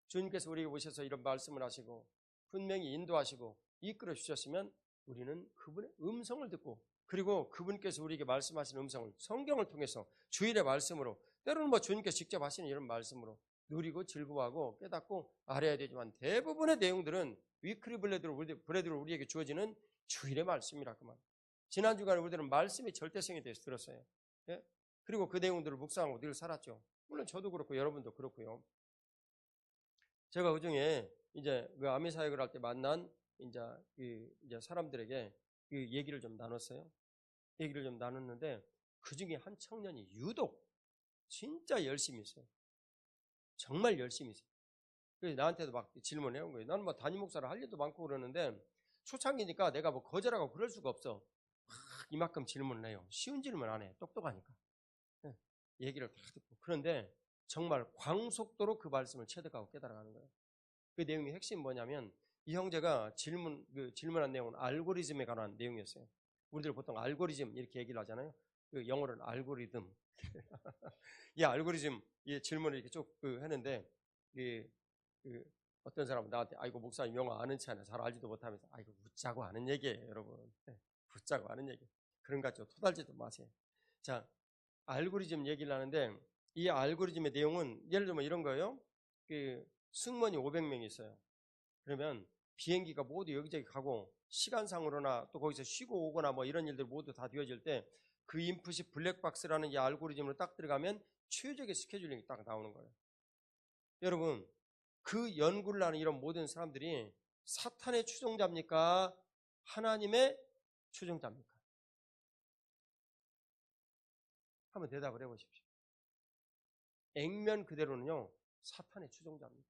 주님께서 우리에게 오셔서 이런 말씀을 하시고 분명히 인도하시고 이끌어 주셨으면 우리는 그분의 음성을 듣고 그리고 그분께서 우리에게 말씀하시는 음성을 성경을 통해서 주일의 말씀으로 때로는 뭐 주님께서 직접 하시는 이런 말씀으로 누리고 즐거워하고 깨닫고 알아야 되지만 대부분의 내용들은 위클리 브레드로 우리에게 주어지는 주일의 말씀이라 그 말. 지난 주간에 우리들은 말씀의 절대성에 대해서 들었어요. 예? 그리고 그 내용들을 묵상하고 늘 살았죠. 물론 저도 그렇고 여러분도 그렇고요. 제가 그 중에 이제 그 아미 사역을 할 때 만난 이제 사람들에게 그 얘기를 좀 나눴어요. 얘기를 좀 나눴는데 그 중에 한 청년이 유독 진짜 열심히 있어요. 정말 열심히 있어요. 그래서 나한테도 막 질문해 온 거예요. 나는 뭐 담임 목사를 할 일도 많고 그러는데 초창기니까 내가 뭐 거절하고 그럴 수가 없어. 막 이만큼 질문을 해요. 쉬운 질문 안 해. 똑똑하니까. 얘기를 다 듣고. 그런데 정말 광속도로 그 말씀을 체득하고 깨달아가는 거예요. 그 내용의 핵심이 뭐냐면 이 형제가 질문한 내용은 알고리즘에 관한 내용이었어요. 우리들 보통 알고리즘 이렇게 얘기를 하잖아요. 그 영어로는 알고리즘. 이 알고리즘 이 질문을 이렇게 쭉 했는데 어떤 사람은 나한테 아이고 목사님 영어 아는 체 아니야 잘 알지도 못하면서 아이고 웃자고 하는 얘기예요 여러분. 붙자고 하는 얘기. 그런 것 가지고 토달지도 마세요. 자, 알고리즘 얘기를 하는데 이 알고리즘의 내용은 예를 들면 이런 거예요. 그 승무원이 500명이 있어요. 그러면 비행기가 모두 여기저기 가고 시간상으로나 또 거기서 쉬고 오거나 뭐 이런 일들 모두 다 되어질 때 그 인풋이 블랙박스라는 이 알고리즘으로 딱 들어가면 최적의 스케줄링이 딱 나오는 거예요. 여러분, 그 연구를 하는 이런 모든 사람들이 사탄의 추종자입니까? 하나님의 추종자입니까? 한번 대답을 해보십시오. 액면 그대로는요, 사탄의 추종자입니다.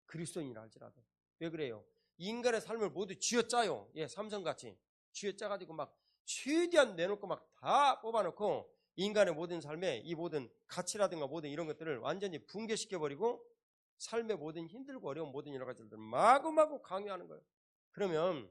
그리스도인이라 할지라도. 왜 그래요? 인간의 삶을 모두 쥐어짜요. 예, 삼성같이. 쥐어짜가지고 막 최대한 내놓고 막 다 뽑아놓고 인간의 모든 삶에 이 모든 가치라든가 모든 이런 것들을 완전히 붕괴시켜버리고 삶의 모든 힘들고 어려운 모든 여러 가지들을 마구마구 강요하는 거예요. 그러면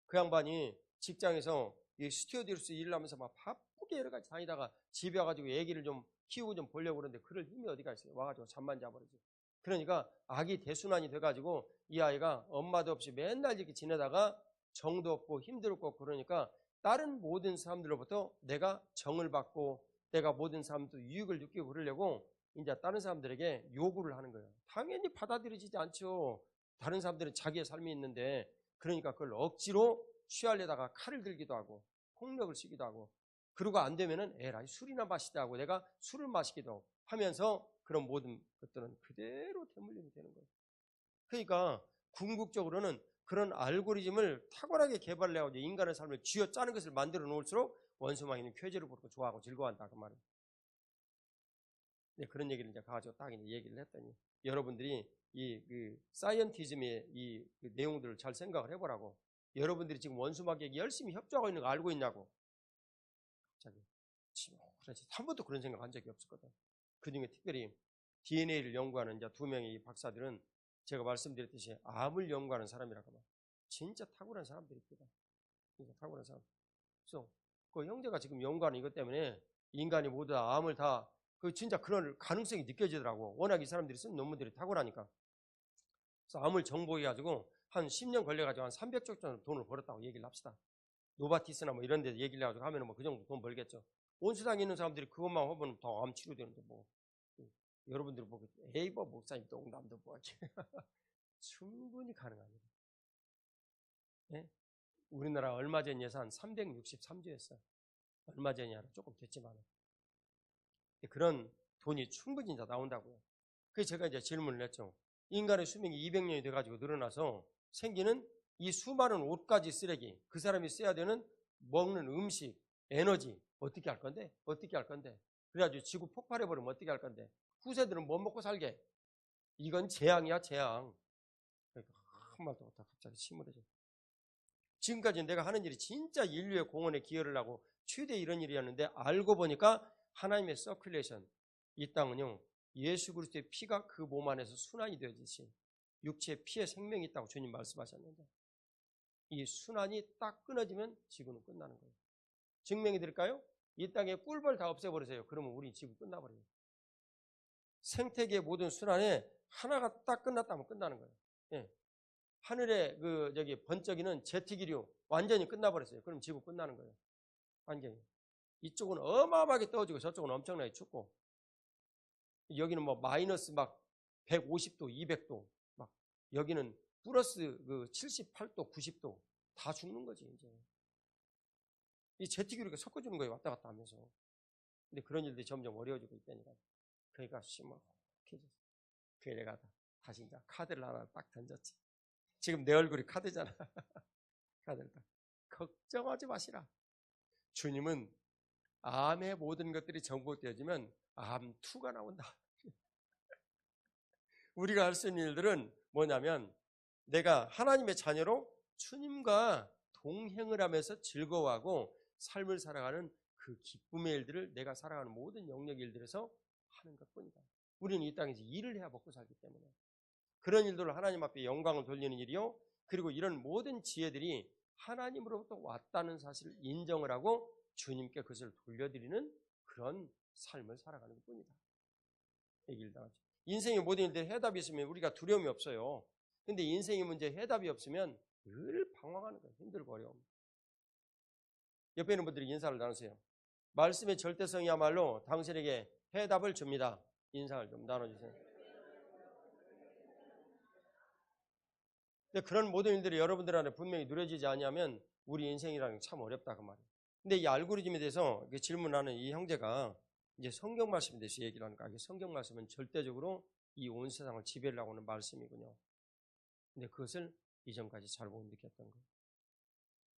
그 양반이 직장에서 이 스튜어디스 일을 하면서 막 바쁘게 여러 가지 다니다가 집에 와가지고 애기를 좀 키우고 좀 보려고 그러는데 그럴 힘이 어디가 있어요. 와가지고 잠만 자버리지. 그러니까 악이 대순환이 돼가지고 이 아이가 엄마도 없이 맨날 이렇게 지내다가 정도 없고 힘들고 그러니까 다른 모든 사람들로부터 내가 정을 받고 내가 모든 사람들 유익을 느끼고 그러려고 이제 다른 사람들에게 요구를 하는 거예요. 당연히 받아들여지지 않죠. 다른 사람들은 자기의 삶이 있는데 그러니까 그걸 억지로 취하려다가 칼을 들기도 하고 폭력을 쓰기도 하고 그러고 안 되면은 에라이 술이나 마시자 하고 내가 술을 마시기도 하면서 그런 모든 것들은 그대로 대물림이 되는 거예요. 그러니까 궁극적으로는 그런 알고리즘을 탁월하게 개발해가지고 인간의 삶을 쥐어짜는 것을 만들어 놓을수록 원수마귀는 쾌재를 부르고 좋아하고 즐거워한다 그 말은. 네, 그런 얘기를 이제 가지고 딱 이제 얘기를 했더니 여러분들이 이 그 사이언티즘의 이 그 내용들을 잘 생각을 해보라고. 여러분들이 지금 원수마귀에게 열심히 협조하고 있는 거 알고 있냐고. 갑자기 그렇지 한 번도 그런 생각 한 적이 없었거든. 그 중에 특별히 DNA를 연구하는 이제 두 명의 박사들은 제가 말씀드렸듯이 암을 연구하는 사람이라고 봐. 진짜 탁월한 사람들입니다. 진짜 탁월한 사람. 그래서 그 형제가 지금 연구하는 이것 때문에 인간이 모두 다 암을 다 그 진짜 그런 가능성이 느껴지더라고. 워낙 이 사람들이 쓴 논문들이 탁월하니까. 그래서 암을 정복해가지고 한 10년 걸려가지고 한 300조 정도 돈을 벌었다고 얘기를 합시다. 노바티스나 뭐 이런 데 얘기를 해가지고 하면은 뭐 그 정도 돈 벌겠죠. 온수당에 있는 사람들이 그것만 하면 더 암 치료되는데 뭐. 여러분들 보고 에이버 목사님 농담도 뭐 충분히 가능합니다. 네? 우리나라 얼마 전 예산 363조였어요. 얼마 전이 아니라 조금 됐지만 그런 돈이 충분히 다 나온다고요. 그래서 제가 이제 질문을 했죠. 인간의 수명이 200년이 돼가지고 늘어나서 생기는 이 수많은 옷가지 쓰레기, 그 사람이 써야 되는 먹는 음식, 에너지 어떻게 할 건데? 어떻게 할 건데? 그래가지고 지구 폭발해버리면 어떻게 할 건데? 후세들은 뭐 먹고 살게? 이건 재앙이야, 재앙. 그러니까 한마디도 못하고 갑자기 침울해져. 지금까지 내가 하는 일이 진짜 인류의 공헌에 기여를 하고 최대 이런 일이었는데 알고 보니까 하나님의 서큘레이션, 이 땅은요 예수 그리스도의 피가 그 몸 안에서 순환이 되어지듯이 육체의 피에 생명이 있다고 주님 말씀하셨는데 이 순환이 딱 끊어지면 지구는 끝나는 거예요. 증명이 될까요? 이 땅에 꿀벌 다 없애버리세요. 그러면 우리 지구 끝나버려요. 생태계의 모든 순환에 하나가 딱 끝났다면 끝나는 거예요. 예. 하늘에 그 저기 번쩍이는 제트기류 완전히 끝나버렸어요. 그럼 지구 끝나는 거예요. 완전히. 이쪽은 어마어마하게 떠지고 저쪽은 엄청나게 춥고 여기는 뭐 마이너스 막 150도, 200도 막 여기는 플러스 그 78도, 90도 다 죽는 거지 이제. 이 제트기류가 섞어주는 거예요. 왔다 갔다 하면서. 근데 그런 일들이 점점 어려워지고 있다니까. 그러니까 심각해졌어. 그래 내가 다시 이제 카드를 하나 딱 던졌지. 지금 내 얼굴이 카드잖아. 카드를 딱. 걱정하지 마시라. 주님은 암의 모든 것들이 정복되어지면 암2가 나온다. 우리가 할 수 있는 일들은 뭐냐면 내가 하나님의 자녀로 주님과 동행을 하면서 즐거워하고 삶을 살아가는 그 기쁨의 일들을 내가 살아가는 모든 영역 일들에서 하는 것뿐이다. 우리는 이 땅에서 일을 해야 먹고 살기 때문에 그런 일들을 하나님 앞에 영광을 돌리는 일이요. 그리고 이런 모든 지혜들이 하나님으로부터 왔다는 사실을 인정을 하고 주님께 그것을 돌려드리는 그런 삶을 살아가는 것뿐이다. 얘기를 당하죠. 인생의 모든 일들에 해답이 있으면 우리가 두려움이 없어요. 근데 인생의 문제에 해답이 없으면 늘 방황하는 거예요. 힘들고 어려움. 옆에 있는 분들이 인사를 나누세요. 말씀의 절대성이야말로 당신에게 해답을 줍니다. 인사를 좀 나눠주세요. 근데 그런 모든 일들이 여러분들 안에 분명히 누려지지 않으면 우리 인생이라는 게 참 어렵다 그 말이에요. 근데 이 알고리즘에 대해서 질문하는 이 형제가 이제 성경 말씀에 대해서 얘기를 하니까 이게 성경 말씀은 절대적으로 이 온 세상을 지배를 하고 있는 말씀이군요. 근데 그것을 이전까지 잘 못 느꼈던 거예요.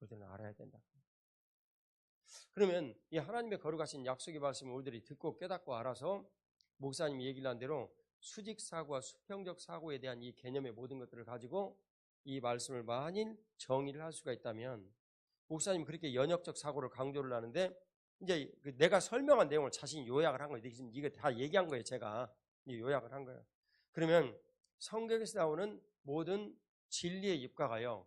우리들은 알아야 된다. 그러면 이 하나님의 거룩하신 약속의 말씀을 우리들이 듣고 깨닫고 알아서 목사님이 얘기를 한 대로 수직 사고와 수평적 사고에 대한 이 개념의 모든 것들을 가지고 이 말씀을 만일 정의를 할 수가 있다면, 목사님 그렇게 연역적 사고를 강조를 하는데 이제 내가 설명한 내용을 자신이 요약을 한 거예요. 지금 이거 다 얘기한 거예요. 제가 요약을 한 거예요. 그러면 성경에서 나오는 모든 진리의 입각하여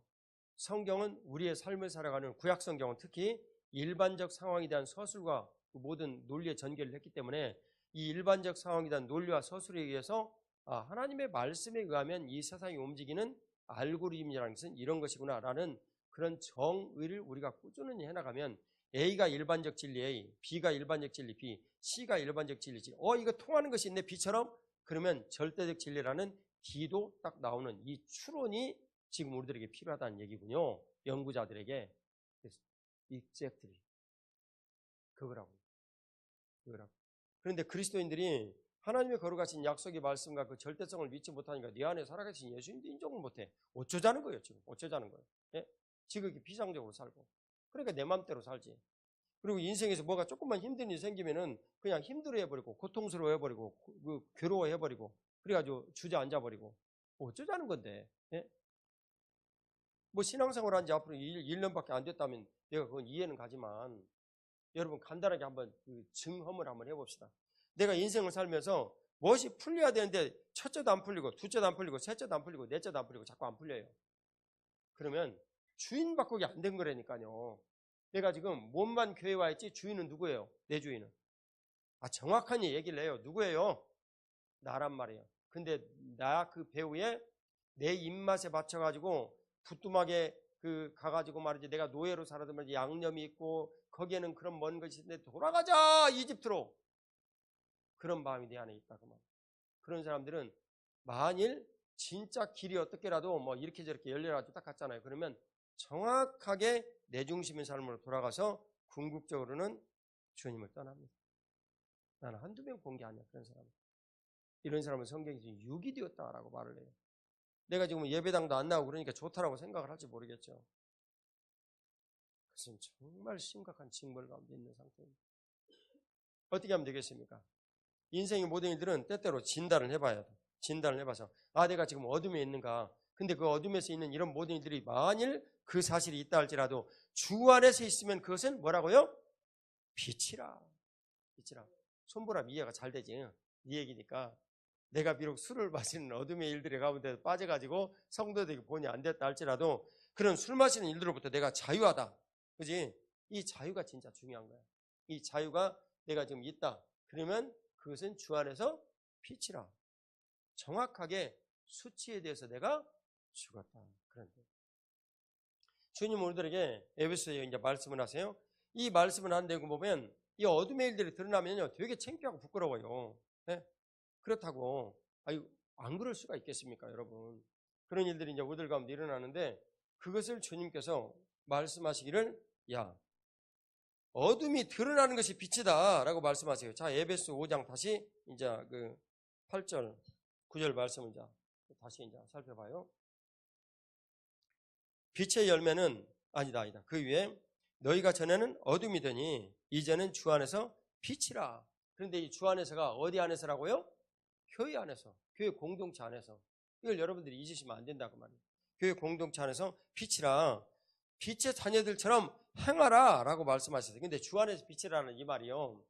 성경은 우리의 삶을 살아가는 구약 성경은 특히 일반적 상황에 대한 서술과 모든 논리의 전개를 했기 때문에 이 일반적 상황에 대한 논리와 서술에 의해서 하나님의 말씀에 의하면 이 세상이 움직이는 알고리즘이라는 것은 이런 것이구나 라는 그런 정의를 우리가 꾸준히 해나가면 A가 일반적 진리 A, B가 일반적 진리 B, C가 일반적 진리 C, 이거 통하는 것이 있네 B처럼, 그러면 절대적 진리라는 D도 딱 나오는 이 추론이 지금 우리들에게 필요하다는 얘기군요. 연구자들에게. 익젝트리 그거라고. 그런데 그리스도인들이 하나님의 거룩하신 약속의 말씀과 그 절대성을 믿지 못하니까 네 안에 살아계신 예수님도 인정을 못해. 어쩌자는 거예요 지금. 어쩌자는 거예요. 예? 지극히 비상적으로 살고. 그러니까 내 맘대로 살지. 그리고 인생에서 뭐가 조금만 힘든 일이 생기면은 그냥 힘들어해버리고 고통스러워해버리고 괴로워해버리고 그래가지고 주저앉아버리고 어쩌자는 건데. 예? 뭐 신앙생활 한 지 앞으로 1년밖에 안 됐다면 내가 그건 이해는 가지만, 여러분 간단하게 한번 증험을 한번 해봅시다. 내가 인생을 살면서 무엇이 풀려야 되는데 첫째도 안 풀리고 둘째도 안 풀리고 셋째도 안 풀리고 넷째도 안 풀리고 자꾸 안 풀려요. 그러면 주인 바꾸기 안 된 거라니까요. 내가 지금 몸만 교회 와 있지 주인은 누구예요? 내 주인은. 정확하게 얘기를 해요. 누구예요? 나란 말이에요. 근데 나 그 배우에 내 입맛에 맞춰가지고 부뚜막에 가가지고 말이지, 내가 노예로 살아도 말이지 양념이 있고 거기에는 그런 먼 것이 있는데 돌아가자 이집트로, 그런 마음이 내 안에 있다 그 말. 그런 사람들은 만일 진짜 길이 어떻게라도 뭐 이렇게 저렇게 열려가지고 딱 갔잖아요. 그러면 정확하게 내 중심의 삶으로 돌아가서 궁극적으로는 주님을 떠납니다. 나는 한두 명 본 게 아니야. 그런 사람. 이런 사람은 성경에서 육이 되었다라고 말을 해요. 내가 지금 예배당도 안 나오고 그러니까 좋다라고 생각을 할지 모르겠죠. 그것은 정말 심각한 징벌 가운데 있는 상태입니다. 어떻게 하면 되겠습니까? 인생의 모든 일들은 때때로 진단을 해봐야 돼. 진단을 해봐서 내가 지금 어둠에 있는가. 근데 그 어둠에서 있는 이런 모든 일들이 만일 그 사실이 있다 할지라도 주 안에서 있으면 그것은 뭐라고요? 빛이라. 빛이라. 손보람 이해가 잘 되지. 이 얘기니까 내가 비록 술을 마시는 어둠의 일들에 가운데 빠져가지고 성도들에게 본이 안 됐다 할지라도 그런 술 마시는 일들로부터 내가 자유하다. 그지? 이 자유가 진짜 중요한 거야. 이 자유가 내가 지금 있다. 그러면 그것은 주 안에서 빛이라. 정확하게 수치에 대해서 내가 죽었다. 그런데 주님 우리들에게 에베소서에 이제 말씀을 하세요. 이 말씀을 하는 내용 보면 이 어둠의 일들이 드러나면요 되게 창피하고 부끄러워요. 네? 그렇다고 안 그럴 수가 있겠습니까, 여러분? 그런 일들이 이제 우리들 가운데 일어나는데 그것을 주님께서 말씀하시기를 어둠이 드러나는 것이 빛이다라고 말씀하세요. 자, 에베소 5장 다시 이제 8절, 9절 말씀을 이제 다시 이제 살펴봐요. 빛의 열매는 아니다. 그 위에 너희가 전에는 어둠이 되니 이제는 주 안에서 빛이라. 그런데 이 주 안에서가 어디 안에서라고요? 교회 안에서, 교회 공동체 안에서. 이걸 여러분들이 잊으시면 안 된다고 말이에요. 교회 공동체 안에서 빛이라. 빛의 자녀들처럼 행하라 라고 말씀하셨어요. 근데 주 안에서 빛이라는 이 말이요,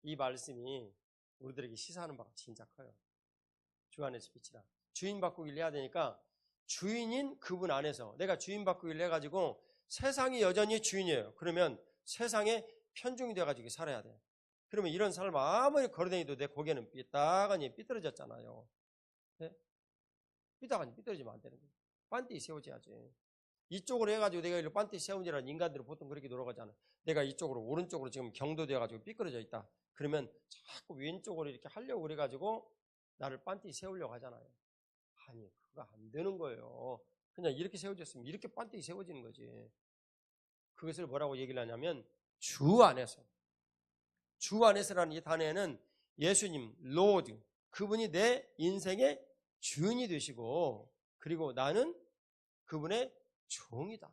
이 말씀이 우리들에게 시사하는 바가 진짜 커요. 주 안에서 빛이라. 주인 바꾸기를 해야 되니까 주인인 그분 안에서 내가 주인 바꾸기를 해가지고 세상이 여전히 주인이에요. 그러면 세상에 편중이 돼가지고 살아야 돼요. 그러면 이런 삶 아무리 걸어다니도 내 고개는 삐딱하니 삐뚤어졌잖아요. 네? 삐딱하니 삐뚤어지면 안 되는 거예요. 반드시 세워져야지. 이쪽으로 해가지고 내가 이렇게 반드시 세운지라는 인간들은 보통 그렇게 돌아가잖아. 내가 이쪽으로 오른쪽으로 지금 경도되어가지고 삐뚤어져 있다. 그러면 자꾸 왼쪽으로 이렇게 하려고 그래가지고 나를 반드시 세우려고 하잖아요. 아니 그거 안 되는 거예요. 그냥 이렇게 세워졌으면 이렇게 반드시 세워지는 거지. 그것을 뭐라고 얘기를 하냐면 주 안에서라는 이 단어에는 예수님, 로드, 그분이 내 인생의 주인이 되시고 그리고 나는 그분의 종이다.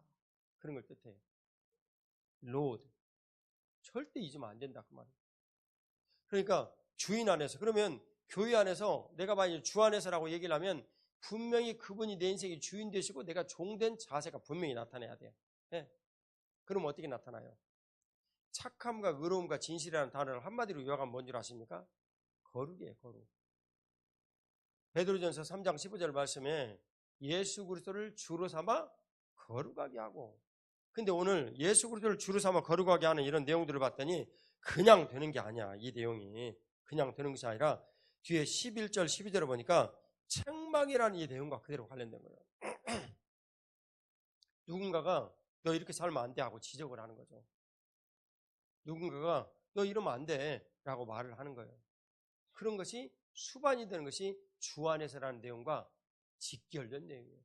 그런 걸 뜻해요. 로드. 절대 잊으면 안 된다 그 말이에요. 그러니까 주인 안에서, 그러면 교회 안에서 내가 만약 주 안에서라고 얘기를 하면 분명히 그분이 내 인생의 주인 되시고 내가 종된 자세가 분명히 나타나야 돼요. 네. 그럼 어떻게 나타나요? 착함과 의로움과 진실이라는 단어를 한마디로 요약하면 뭔 줄 아십니까? 거룩이에요, 거룩. 베드로전서 3장 15절 말씀에 예수 그리스도를 주로 삼아 거룩하게 하고, 근데 오늘 예수 그리스도를 주로 삼아 거룩하게 하는 이런 내용들을 봤더니 그냥 되는 게 아니야. 이 내용이 그냥 되는 것이 아니라 뒤에 11절 12절을 보니까 책망이라는 이 내용과 그대로 관련된 거예요. 누군가가 너 이렇게 살면 안 돼 하고 지적을 하는 거죠. 누군가가 너 이러면 안 돼 라고 말을 하는 거예요. 그런 것이 수반이 되는 것이 주 안에서라는 내용과 직결된 내용이에요.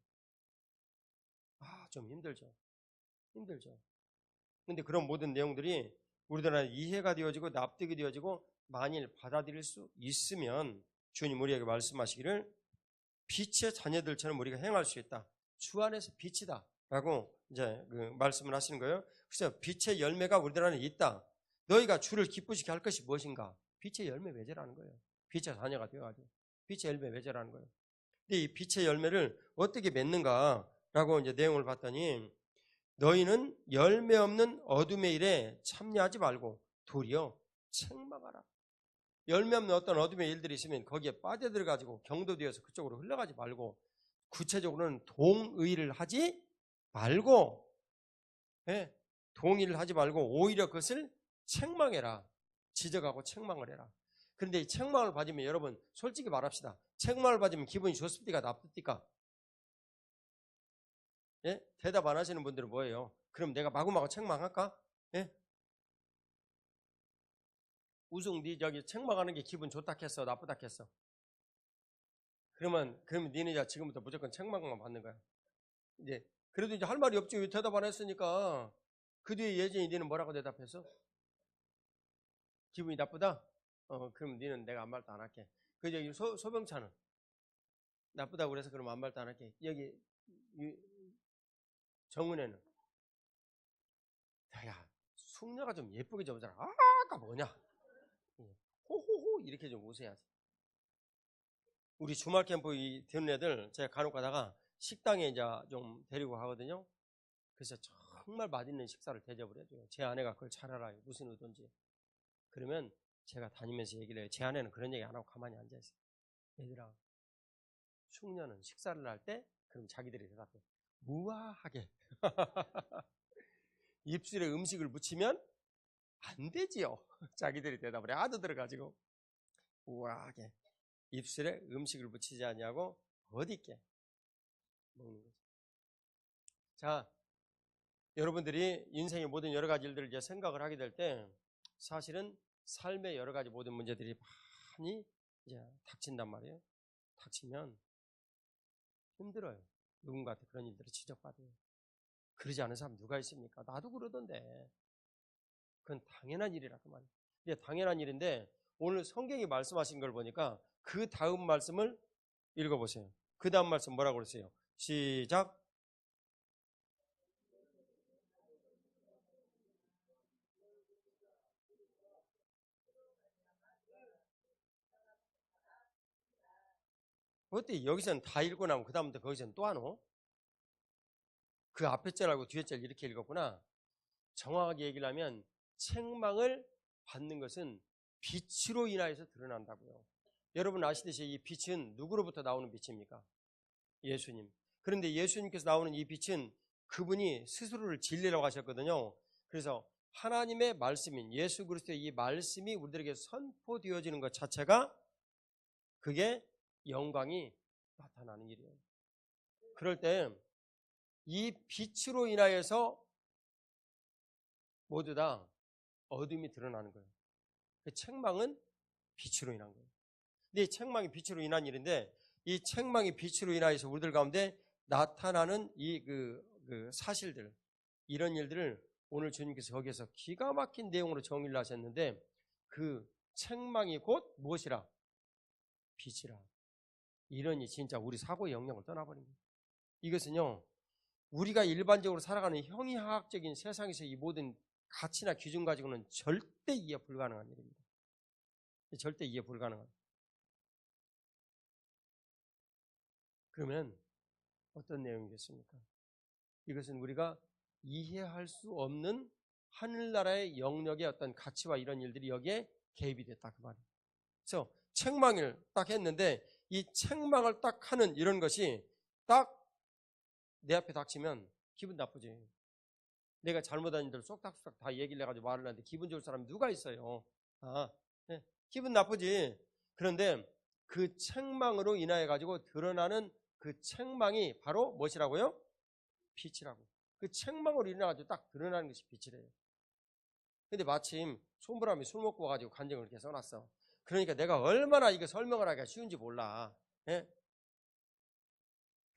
좀 힘들죠. 근데 그런 모든 내용들이 우리들한테 이해가 되어지고 납득이 되어지고 만일 받아들일 수 있으면 주님 우리에게 말씀하시기를 빛의 자녀들처럼 우리가 행할 수 있다. 주 안에서 빛이다 라고 이제 그 말씀을 하시는 거예요. 그래서 빛의 열매가 우리들 안에 있다. 너희가 주를 기쁘시게 할 것이 무엇인가? 빛의 열매 맺으라는 거예요. 빛의 자녀가 되어가지고 빛의 열매 맺으라는 거예요. 근데 이 빛의 열매를 어떻게 맺는가라고 이제 내용을 봤더니 너희는 열매 없는 어둠의 일에 참여하지 말고 도리어 책망하라. 열매 없는 어떤 어둠의 일들이 있으면 거기에 빠져들어가지고 경도되어서 그쪽으로 흘러가지 말고 구체적으로는 동의를 하지 말고, 동의를 하지 말고 오히려 그것을 책망해라. 지적하고 책망을 해라. 그런데 이 책망을 받으면 여러분 솔직히 말합시다. 책망을 받으면 기분이 좋습니까? 나쁩니까? 예? 대답 안 하시는 분들은 뭐예요? 그럼 내가 마구마구 책망할까? 예? 우승 네 저기 책망하는 게 기분 좋다 했어? 나쁘다 했어? 그러면 니네 지금부터 무조건 책망만 받는 거야. 이제 그래도 이제 할 말이 없지. 왜 대답 안 했으니까. 그 뒤에 예전에 니는 뭐라고 대답했어? 기분이 나쁘다? 그럼 니는 내가 아무 말도 안 할게. 그 저기 소병찬은 나쁘다고 그래서 그럼 아무 말도 안 할게. 여기 정은혜는 야 숙녀가 좀 예쁘게 좀 오잖아. 아까 뭐냐? 호호호 이렇게 좀 웃어야지. 우리 주말 캠프 되는 애들 제가 간혹 가다가 식당에 이제 좀 데리고 가거든요. 그래서 정말 맛있는 식사를 대접을 해줘요. 제 아내가 그걸 잘 알아요. 무슨 의도인지. 그러면 제가 다니면서 얘기를 해요. 제 아내는 그런 얘기 안 하고 가만히 앉아있어요. 얘들아, 숙녀는 식사를 할 때 그럼 자기들이 대답해. 우아하게 입술에 음식을 묻히면 안 되지요. 자기들이 대답을 해. 하도 들어가지고 우아하게 입술에 음식을 묻히지 않냐고 어디있게 먹는 거죠. 자, 여러분들이 인생의 모든 여러 가지 일들을 이제 생각을 하게 될 때 사실은 삶의 여러 가지 모든 문제들이 많이 이제 닥친단 말이에요. 닥치면 힘들어요. 누군가한테 그런 일들을 지적받아요. 그러지 않은 사람 누가 있습니까? 나도 그러던데. 그건 당연한 일이라 그 말이에요. 근데 당연한 일인데 오늘 성경이 말씀하신 걸 보니까 그 다음 말씀을 읽어보세요. 그 다음 말씀 뭐라고 그랬어요? 시작. 어때? 여기서는 다 읽고 나면 그 다음부터 거기서는 또 하노? 그 앞에 절하고 뒤에 절 이렇게 읽었구나. 정확하게 얘기를 하면 책망을 받는 것은 빛으로 인하여서 드러난다고요. 여러분 아시듯이 이 빛은 누구로부터 나오는 빛입니까? 예수님. 그런데 예수님께서 나오는 이 빛은 그분이 스스로를 진리라고 하셨거든요. 그래서 하나님의 말씀인 예수 그리스도의 이 말씀이 우리들에게 선포되어지는 것 자체가 그게 영광이 나타나는 일이에요. 그럴 때 이 빛으로 인하여서 모두 다 어둠이 드러나는 거예요. 그 책망은 빛으로 인한 거예요. 근데 이 책망이 빛으로 인한 일인데, 이 책망이 빛으로 인하여서 우리들 가운데 나타나는 이 사실들, 이런 일들을 오늘 주님께서 거기에서 기가 막힌 내용으로 정의를 하셨는데, 그 책망이 곧 무엇이라? 빛이라. 이러니 진짜 우리 사고의 영역을 떠나버린 거예요. 이것은요, 우리가 일반적으로 살아가는 형이하학적인 세상에서 이 모든 가치나 기준 가지고는 절대 이해 불가능한 일입니다. 절대 이해 불가능한. 그러면 어떤 내용이겠습니까? 이것은 우리가 이해할 수 없는 하늘나라의 영역의 어떤 가치와 이런 일들이 여기에 개입이 됐다 그 말이에요. 그래서 책망을 딱 했는데, 이 책망을 딱 하는 이런 것이 딱 내 앞에 닥치면 기분 나쁘지. 내가 잘못한 일들 쏙닥쏙닥 다 얘기를 해가지고 말을 하는데 기분 좋을 사람이 누가 있어요? 네. 기분 나쁘지. 그런데 그 책망으로 인하여 가지고 드러나는 그 책망이 바로 무엇이라고요? 빛이라고. 그 책망으로 인해 가지고 딱 드러나는 것이 빛이래요. 근데 마침 손보람이 술 먹고 와가지고 간증을 이렇게 써놨어. 그러니까 내가 얼마나 이거 설명을 하기가 쉬운지 몰라. 예?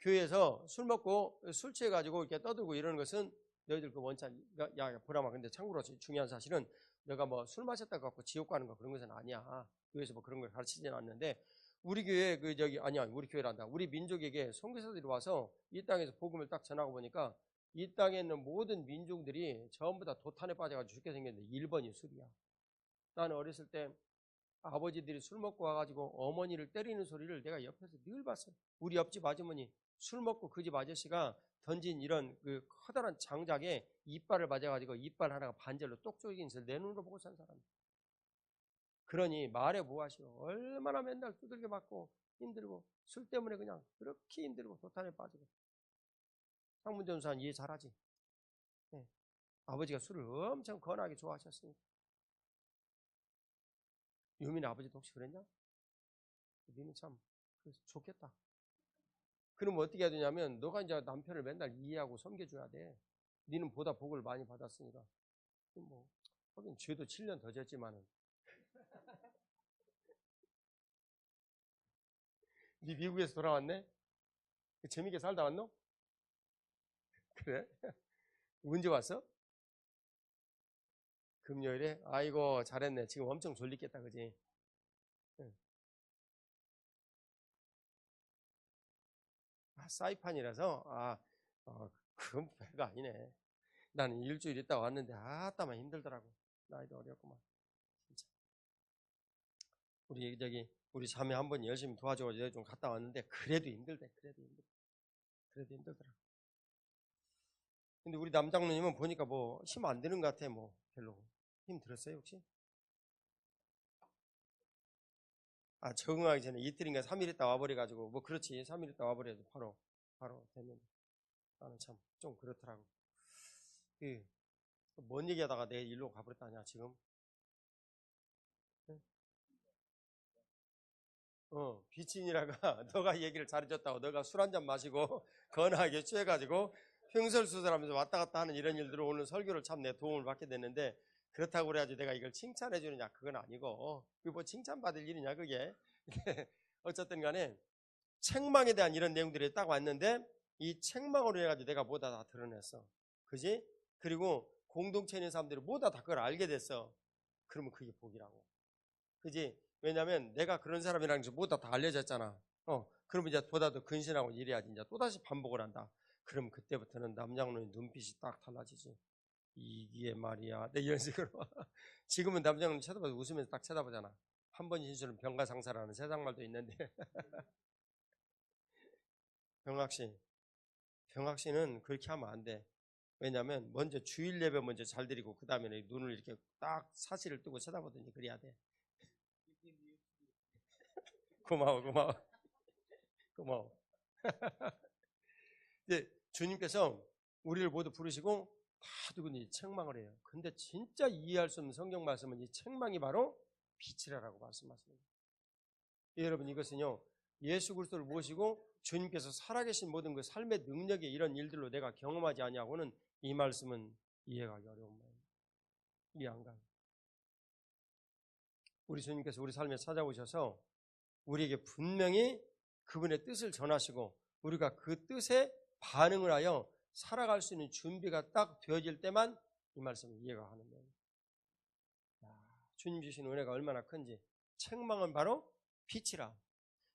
교회에서 술 먹고 술 취해가지고 이렇게 떠들고 이러는 것은 너희들 그 원찬, 야, 보람아, 근데 참고로 중요한 사실은 너가 뭐 술 마셨다고 갖고 지옥 가는 거 그런 것은 아니야. 교회에서 뭐 그런 걸 가르치지는 않는데, 우리 교회 아니야, 우리 교회란다. 우리 민족에게 선교사들이 와서 이 땅에서 복음을 딱 전하고 보니까 이 땅에 있는 모든 민족들이 전부 다 도탄에 빠져가지고 죽게 생겼는데 1번이 술이야. 나는 어렸을 때 아버지들이 술 먹고 와가지고 어머니를 때리는 소리를 내가 옆에서 늘 봤어요. 우리 옆집 아주머니 술 먹고 그 집 아저씨가 던진 이런 그 커다란 장작에 이빨을 맞아가지고 이빨 하나가 반절로 똑 쪼개진 것을 내 눈으로 보고 산 사람. 그러니 말해 뭐하시오. 얼마나 맨날 두들겨 맞고 힘들고 술 때문에 그냥 그렇게 힘들고 도탄에 빠지고. 상문전수한 이해 잘하지. 네. 아버지가 술을 엄청 권하게 좋아하셨으니까. 유민의 아버지도 혹시 그랬냐? 니는 참 좋겠다. 그러면 어떻게 해야 되냐면, 너가 이제 남편을 맨날 이해하고 섬겨줘야 돼. 니는 보다 복을 많이 받았으니까. 뭐 하긴 죄도 7년 더 졌지만은. 니 미국에서 돌아왔네? 재밌게 살다 왔노? 그래? 언제 왔어? 금요일에? 아이고 잘했네. 지금 엄청 졸리겠다 그지? 응. 사이판이라서 그건 별거 아니네. 나는 일주일 있다 왔는데 아따만 힘들더라고. 나이도 어렸구만. 진짜. 우리 자매 한 번 열심히 도와줘가지고 좀 갔다 왔는데 그래도 힘들대. 그래도 힘들더라. 근데 우리 남장로님은 보니까 뭐 힘 안 드는 것 같아. 뭐 별로 힘 들었어요 혹시? 적응하기 전에 이틀인가 3일 있다 와버려가지고 뭐 그렇지 3일 있다 와버려도 바로 되면 나는 참 좀 그렇더라고. 뭔 얘기하다가 내 일로 가버렸다냐 지금? 비친이라가 너가 얘기를 잘해줬다고 너가 술 한잔 마시고 건하게 취해가지고 횡설수설하면서 왔다 갔다 하는 이런 일들을 오늘 설교를 참 내 도움을 받게 됐는데, 그렇다고 그래가지고 내가 이걸 칭찬해 주느냐 그건 아니고, 그게 뭐 칭찬받을 일이냐 그게. 어쨌든 간에 책망에 대한 이런 내용들이 딱 왔는데, 이 책망으로 해가지고 내가 뭐다 다 드러냈어. 그지? 그리고 공동체에 있는 사람들이 뭐다 다 그걸 알게 됐어. 그러면 그게 복이라고. 그지? 왜냐면 내가 그런 사람이라는 게 뭐다 다 알려졌잖아. 그러면 이제 보다 더 근신하고 이래야지. 이제 또다시 반복을 한다. 그럼 그때부터는 남장로의 눈빛이 딱 달라지지. 이게 말이야. 내 이런 식으로. 지금은 남장로 쳐다봐도 웃으면서 딱 쳐다보잖아. 한 번 신수는 병가상사라는 세상말도 있는데. 병학씨는 그렇게 하면 안 돼. 왜냐면 먼저 주일 예배 먼저 잘 드리고 그 다음에 눈을 이렇게 딱 사실을 뜨고 쳐다보더니 그래야 돼. 고마워. 이제 주님께서 우리를 모두 부르시고 다 누구니 책망을 해요. 근데 진짜 이해할 수 없는 성경 말씀은 이 책망이 바로 빛이라고 말씀하십니다. 여러분, 이것은요 예수 그리스도를 모시고 주님께서 살아계신 모든 그 삶의 능력의 이런 일들로 내가 경험하지 아니하고는 이 말씀은 이해하기 어려운 말입니다. 이해 안 가요. 우리 주님께서 우리 삶에 찾아오셔서 우리에게 분명히 그분의 뜻을 전하시고 우리가 그 뜻에 반응을 하여 살아갈 수 있는 준비가 딱 되어질 때만 이 말씀을 이해가 하는 거예요. 주님 주신 은혜가 얼마나 큰지. 책망은 바로 빛이라.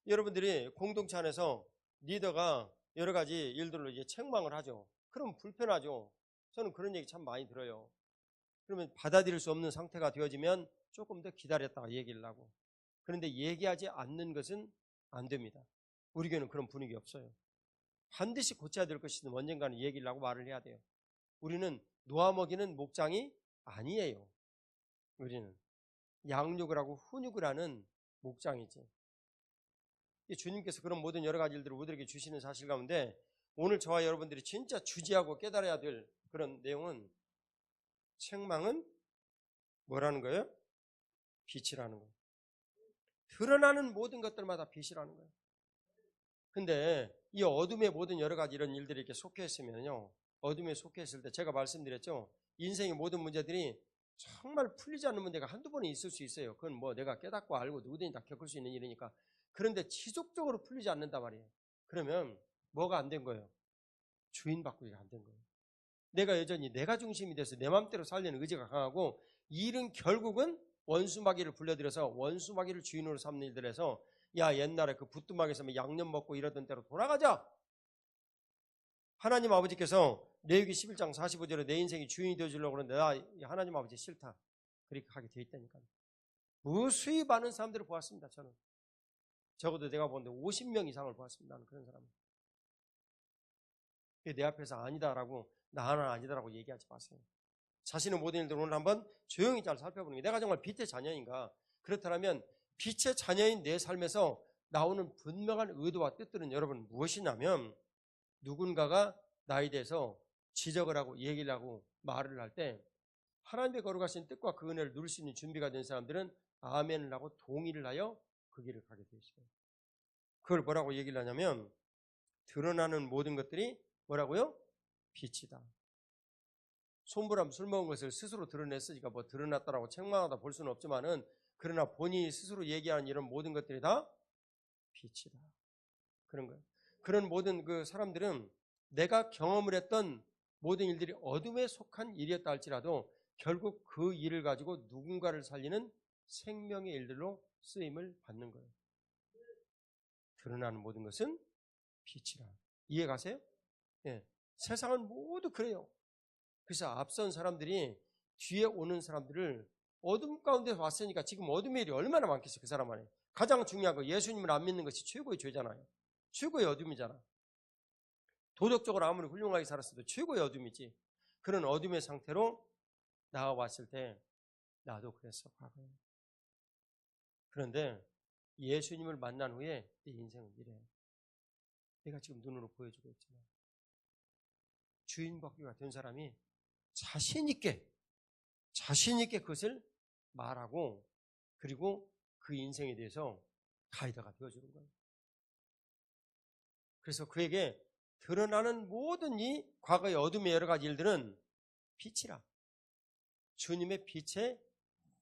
여러분들이 공동체 안에서 리더가 여러 가지 일들로 이제 책망을 하죠. 그럼 불편하죠. 저는 그런 얘기 참 많이 들어요. 그러면 받아들일 수 없는 상태가 되어지면 조금 더 기다렸다가 얘기를 하고. 그런데 얘기하지 않는 것은 안 됩니다. 우리 교회는 그런 분위기 없어요. 반드시 고쳐야 될 것이든 언젠가는 얘기를 하고 말을 해야 돼요. 우리는 놓아먹이는 목장이 아니에요. 우리는 양육을 하고 훈육을 하는 목장이지. 주님께서 그런 모든 여러 가지 일들을 우리에게 주시는 사실 가운데 오늘 저와 여러분들이 진짜 주지하고 깨달아야 될 그런 내용은 책망은 뭐라는 거예요? 빛이라는 거예요. 드러나는 모든 것들마다 빛이라는 거예요. 근데 이 어둠의 모든 여러 가지 이런 일들이 이렇게 속해 있으면요. 어둠에 속해 있을 때 제가 말씀드렸죠. 인생의 모든 문제들이 정말 풀리지 않는 문제가 한두 번은 있을 수 있어요. 그건 뭐 내가 깨닫고 알고 누구든지 다 겪을 수 있는 일이니까. 그런데 지속적으로 풀리지 않는단 말이에요. 그러면 뭐가 안 된 거예요? 주인 바꾸기가 안 된 거예요. 내가 여전히 내가 중심이 돼서 내 마음대로 살려는 의지가 강하고 이 일은 결국은 원수마귀를 불러들여서 원수마귀를 주인으로 삼는 일들에서 야 옛날에 그 부뚜막에서 양념 먹고 이러던 대로 돌아가자. 하나님 아버지께서 레위기 11장 45절에 내 인생이 주인이 되어주려고 그러는데 나 하나님 아버지 싫다. 그렇게 하게 돼 있다니까요. 무수히 많은 사람들을 보았습니다. 저는. 적어도 내가 보는데 50명 이상을 보았습니다. 나는 그런 사람을. 내 앞에서 아니다라고 나 하나 아니다라고 얘기하지 마세요. 자신의 모든 일들을 오늘 한번 조용히 잘 살펴보는 게 내가 정말 빛의 자녀인가? 그렇다면 빛의 자녀인 내 삶에서 나오는 분명한 의도와 뜻들은 여러분 무엇이냐면 누군가가 나에 대해서 지적을 하고 얘기를 하고 말을 할 때 하나님의 거룩하신 뜻과 그 은혜를 누릴 수 있는 준비가 된 사람들은 아멘을 하고 동의를 하여 그 길을 가게 되어 있어요. 그걸 뭐라고 얘기를 하냐면 드러나는 모든 것들이 뭐라고요? 빛이다. 손부람 술 먹은 것을 스스로 드러냈으니까 뭐 드러났다라고 책망하다 볼 수는 없지만은 그러나 본인이 스스로 얘기하는 이런 모든 것들이 다 빛이다. 그런 거예요. 그런 모든 그 사람들은 내가 경험을 했던 모든 일들이 어둠에 속한 일이었다 할지라도 결국 그 일을 가지고 누군가를 살리는 생명의 일들로 쓰임을 받는 거예요. 드러나는 모든 것은 빛이라. 이해 가세요? 예. 세상은 모두 그래요. 그래서 앞선 사람들이 뒤에 오는 사람들을 어둠 가운데 왔으니까 지금 어둠의 일이 얼마나 많겠어요. 그 사람 안에. 가장 중요한 거 예수님을 안 믿는 것이 최고의 죄잖아요. 최고의 어둠이잖아. 도덕적으로 아무리 훌륭하게 살았어도 최고의 어둠이지. 그런 어둠의 상태로 나와왔을 때 나도 그랬어 과거에. 그런데 예수님을 만난 후에 내 인생은 이래. 내가 지금 눈으로 보여주고 있지만 주인 바뀌가 된 사람이 자신 있게 그것을 말하고 그리고 그 인생에 대해서 가이드가 되어주는 거예요. 그래서 그에게 드러나는 모든 이 과거의 어둠의 여러 가지 일들은 빛이라. 주님의 빛의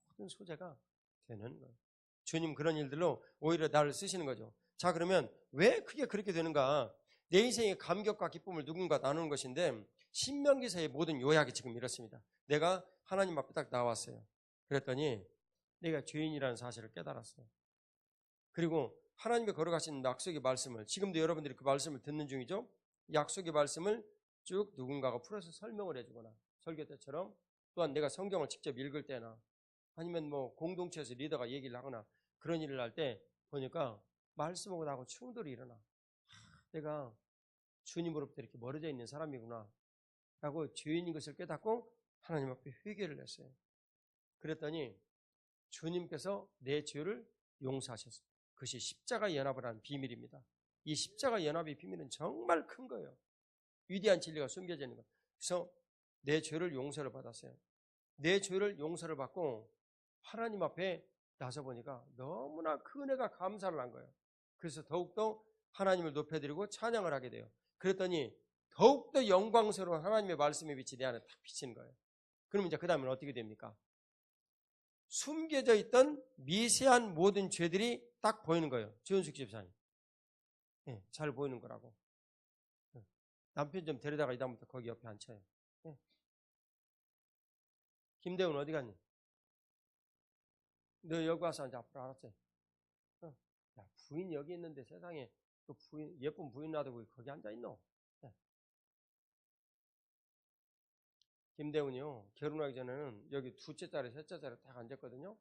모든 소재가 되는 거예요. 주님 그런 일들로 오히려 나를 쓰시는 거죠. 자, 그러면 왜 그게 그렇게 되는가? 내 인생의 감격과 기쁨을 누군가 나누는 것인데 신명기서의 모든 요약이 지금 이렇습니다. 내가 하나님 앞에 딱 나왔어요. 그랬더니 내가 죄인이라는 사실을 깨달았어요. 그리고 하나님의 거룩하신 약속의 말씀을 지금도 여러분들이 그 말씀을 듣는 중이죠. 약속의 말씀을 쭉 누군가가 풀어서 설명을 해주거나 설교 때처럼 또한 내가 성경을 직접 읽을 때나 아니면 뭐 공동체에서 리더가 얘기를 하거나 그런 일을 할 때 보니까 말씀하고 나하고 충돌이 일어나. 내가 주님으로부터 이렇게 멀어져 있는 사람이구나 라고 죄인인 것을 깨닫고 하나님 앞에 회개를 했어요. 그랬더니 주님께서 내 죄를 용서하셨어요. 그것이 십자가 연합을 한 비밀입니다. 이 십자가 연합의 비밀은 정말 큰 거예요. 위대한 진리가 숨겨져 있는 거예요. 그래서 내 죄를 용서를 받았어요. 내 죄를 용서를 받고 하나님 앞에 나서 보니까 너무나 그 은혜가 감사를 한 거예요. 그래서 더욱더 하나님을 높여드리고 찬양을 하게 돼요. 그랬더니 더욱더 영광스러운 하나님의 말씀의 빛이 내 안에 딱 비치는 거예요. 그럼 이제 그 다음엔 어떻게 됩니까? 숨겨져 있던 미세한 모든 죄들이 딱 보이는 거예요. 조은숙 집사님. 네, 잘 보이는 거라고. 네. 남편 좀 데려다가 이다음부터 거기 옆에 앉혀요. 네. 김대훈 어디 갔니? 너 여기 와서 앉아. 앞으로 알았지? 야, 부인 여기 있는데 세상에 그 부인, 예쁜 부인 놔두고 거기 앉아있노? 네. 김대훈이요, 결혼하기 전에는 여기 둘째 자리, 셋째 자리 딱 앉았거든요.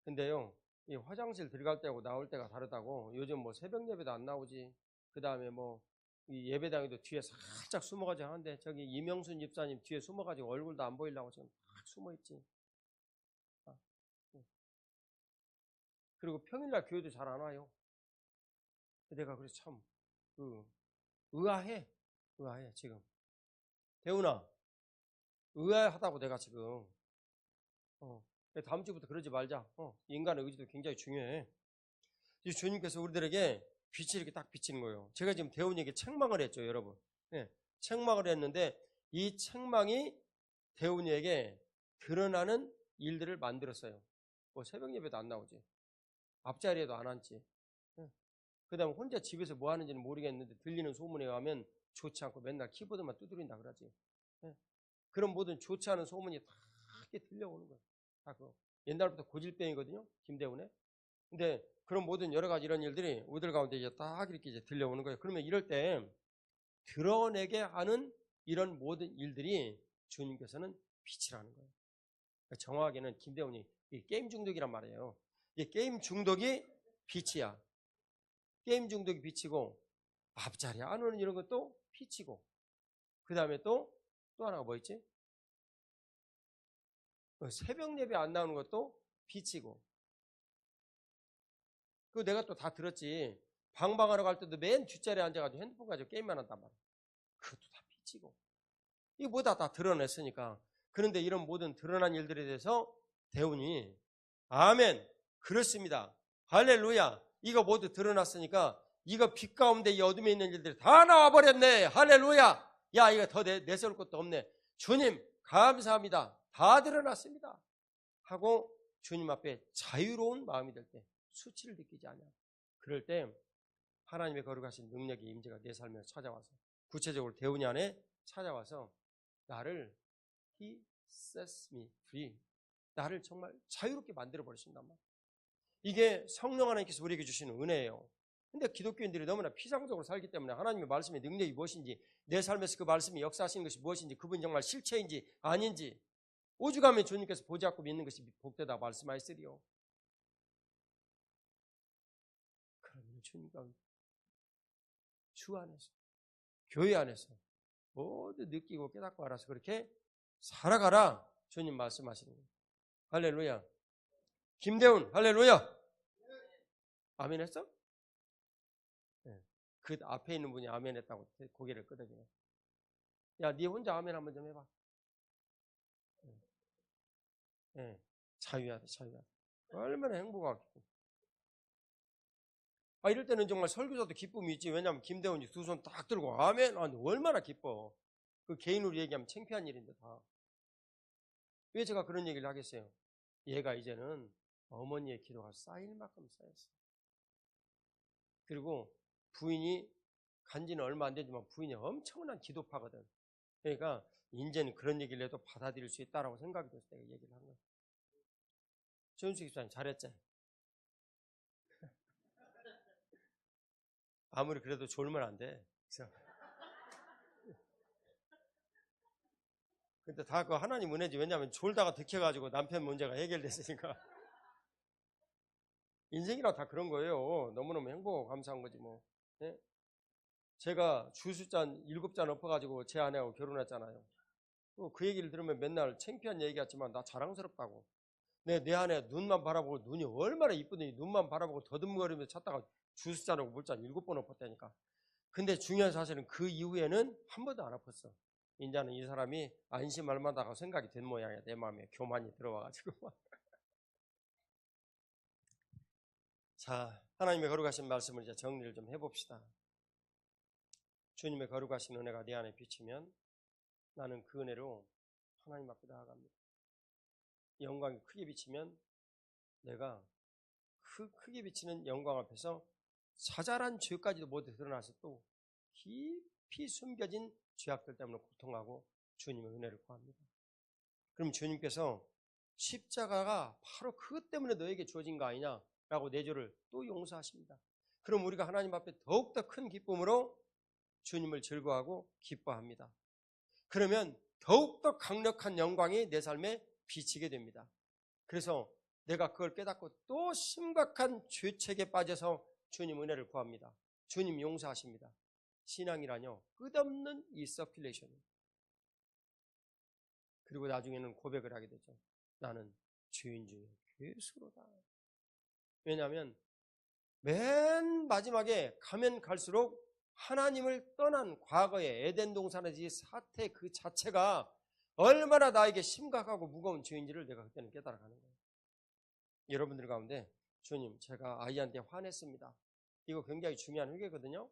근데요, 이 화장실 들어갈 때하고 나올 때가 다르다고. 요즘 뭐 새벽 예배도 안 나오지. 그 다음에 뭐 이 예배당에도 뒤에 살짝 숨어가지고 하는데, 저기 이명순 집사님 뒤에 숨어가지고 얼굴도 안 보이려고 지금 딱 숨어있지. 그리고 평일날 교회도 잘 안 와요. 내가 그래서 참 의아해 지금. 대훈아, 의아하다고 내가 지금. 다음 주부터 그러지 말자. 인간의 의지도 굉장히 중요해. 이 주님께서 우리들에게 빛이 이렇게 딱 비치는 거예요. 제가 지금 대훈이에게 책망을 했죠, 여러분. 네, 책망을 했는데 이 책망이 대훈이에게 드러나는 일들을 만들었어요. 뭐 새벽 예배도 안 나오지. 앞자리에도 안 앉지. 그 다음에 혼자 집에서 뭐 하는지는 모르겠는데 들리는 소문에 의하면 좋지 않고 맨날 키보드만 두드린다 그러지. 그런 모든 좋지 않은 소문이 다 이렇게 들려오는 거예요. 다 그거. 옛날부터 고질병이거든요, 김대훈에. 근데 그런 모든 여러 가지 이런 일들이 우리들 가운데 이제 딱 이렇게 이제 들려오는 거예요. 그러면 이럴 때 드러내게 하는 이런 모든 일들이 주님께서는 빛이라는 거예요. 정확하게는 김대훈이 게임 중독이란 말이에요. 이 게임 중독이 빛이야. 게임 중독이 빛이고, 앞자리 안 오는 이런 것도 빛이고, 그 다음에 또 하나가 뭐 있지? 새벽 예배 안 나오는 것도 빛이고. 그거 내가 또 다 들었지. 방방하러 갈 때도 맨 뒷자리에 앉아가지고 핸드폰 가지고 게임만 한단 말이야. 그것도 다 빛이고. 이거 뭐다 다 드러냈으니까. 그런데 이런 모든 드러난 일들에 대해서 대운이 아멘, 그렇습니다, 할렐루야, 이거 모두 드러났으니까 이거 빛 가운데 이 어둠에 있는 일들이 다 나와버렸네, 할렐루야. 야, 이거 더 내세울 것도 없네. 주님 감사합니다, 다 드러났습니다 하고 주님 앞에 자유로운 마음이 될 때, 수치를 느끼지 않아. 그럴 때 하나님의 거룩하신 능력의 임재가 내 삶에 찾아와서, 구체적으로 대운이 안에 찾아와서 나를 He sets me free, 나를 정말 자유롭게 만들어 버리신단 말이에요. 이게 성령 하나님께서 우리에게 주시는 은혜예요. 근데 기독교인들이 너무나 피상적으로 살기 때문에 하나님의 말씀의 능력이 무엇인지, 내 삶에서 그 말씀이 역사하시는 것이 무엇인지, 그분이 정말 실체인지 아닌지 오죽하면 주님께서 보지 않고 믿는 것이 복되다 말씀하시리요. 그러면 주님과 주 안에서, 교회 안에서 모두 느끼고 깨닫고 알아서 그렇게 살아가라, 주님 말씀하시는 거예요. 할렐루야. 김대훈 할렐루야. 아멘 했어? 네. 그 앞에 있는 분이 아멘 했다고 고개를 끄덕이네. 야, 네 혼자 아멘 한번 좀 해봐. 네. 자유야 돼, 자유야 돼. 얼마나 행복하겠고. 이럴 때는 정말 설교자도 기쁨이 있지. 왜냐하면 김대훈이 두 손 딱 들고 아멘, 얼마나 기뻐. 그 개인으로 얘기하면 창피한 일인데 다. 왜 제가 그런 얘기를 하겠어요? 얘가 이제는 어머니의 기도가 쌓일 만큼 쌓였어. 그리고 부인이 간지는 얼마 안 되지만 부인이 엄청난 기도파거든. 그러니까 이제는 그런 얘기를 해도 받아들일 수 있다라고 생각이 돼서 내가 얘기를 한 거야. 조은숙 집사님 잘했지? 아무리 그래도 졸면 안 돼. 근데 다 그 하나님 은혜지. 왜냐하면 졸다가 들켜가지고 남편 문제가 해결됐으니까. 인생이라 다 그런 거예요. 너무너무 행복하고 감사한 거지 뭐. 네? 제가 주술잔 7잔 엎어가지고 제 아내하고 결혼했잖아요. 그 얘기를 들으면 맨날 창피한 얘기 같지만 나 자랑스럽다고. 내 아내 눈만 바라보고, 눈이 얼마나 이쁘더니 눈만 바라보고 더듬거리면서 찾다가 주술잔하고 물잔 7번 엎었다니까. 근데 중요한 사실은 그 이후에는 한 번도 안 아팠어. 이제는 이 사람이 안심할 만하다고 생각이 된 모양이야. 내 마음에 교만이 들어와가지고. 자, 하나님의 거룩하신 말씀을 이제 정리를 좀 해봅시다. 주님의 거룩하신 은혜가 내 안에 비치면 나는 그 은혜로 하나님 앞에 나아갑니다. 영광이 크게 비치면 내가 그 크게 비치는 영광 앞에서 자잘한 죄까지도 모두 드러나서 또 깊이 숨겨진 죄악들 때문에 고통하고 주님의 은혜를 구합니다. 그럼 주님께서 십자가가 바로 그것 때문에 너에게 주어진 거 아니냐라고 내 죄를 또 용서하십니다. 그럼 우리가 하나님 앞에 더욱더 큰 기쁨으로 주님을 즐거워하고 기뻐합니다. 그러면 더욱더 강력한 영광이 내 삶에 비치게 됩니다. 그래서 내가 그걸 깨닫고 또 심각한 죄책에 빠져서 주님 은혜를 구합니다. 주님 용서하십니다. 신앙이라뇨 끝없는 이 서큘레이션입니다. 그리고 나중에는 고백을 하게 되죠. 나는 죄인 중에 괴수로다. 왜냐하면 맨 마지막에 가면 갈수록 하나님을 떠난 과거의 에덴 동산의 사태 그 자체가 얼마나 나에게 심각하고 무거운 죄인지를 내가 그때는 깨달아가는 거예요. 여러분들 가운데 주님 제가 아이한테 화냈습니다. 이거 굉장히 중요한 회개거든요.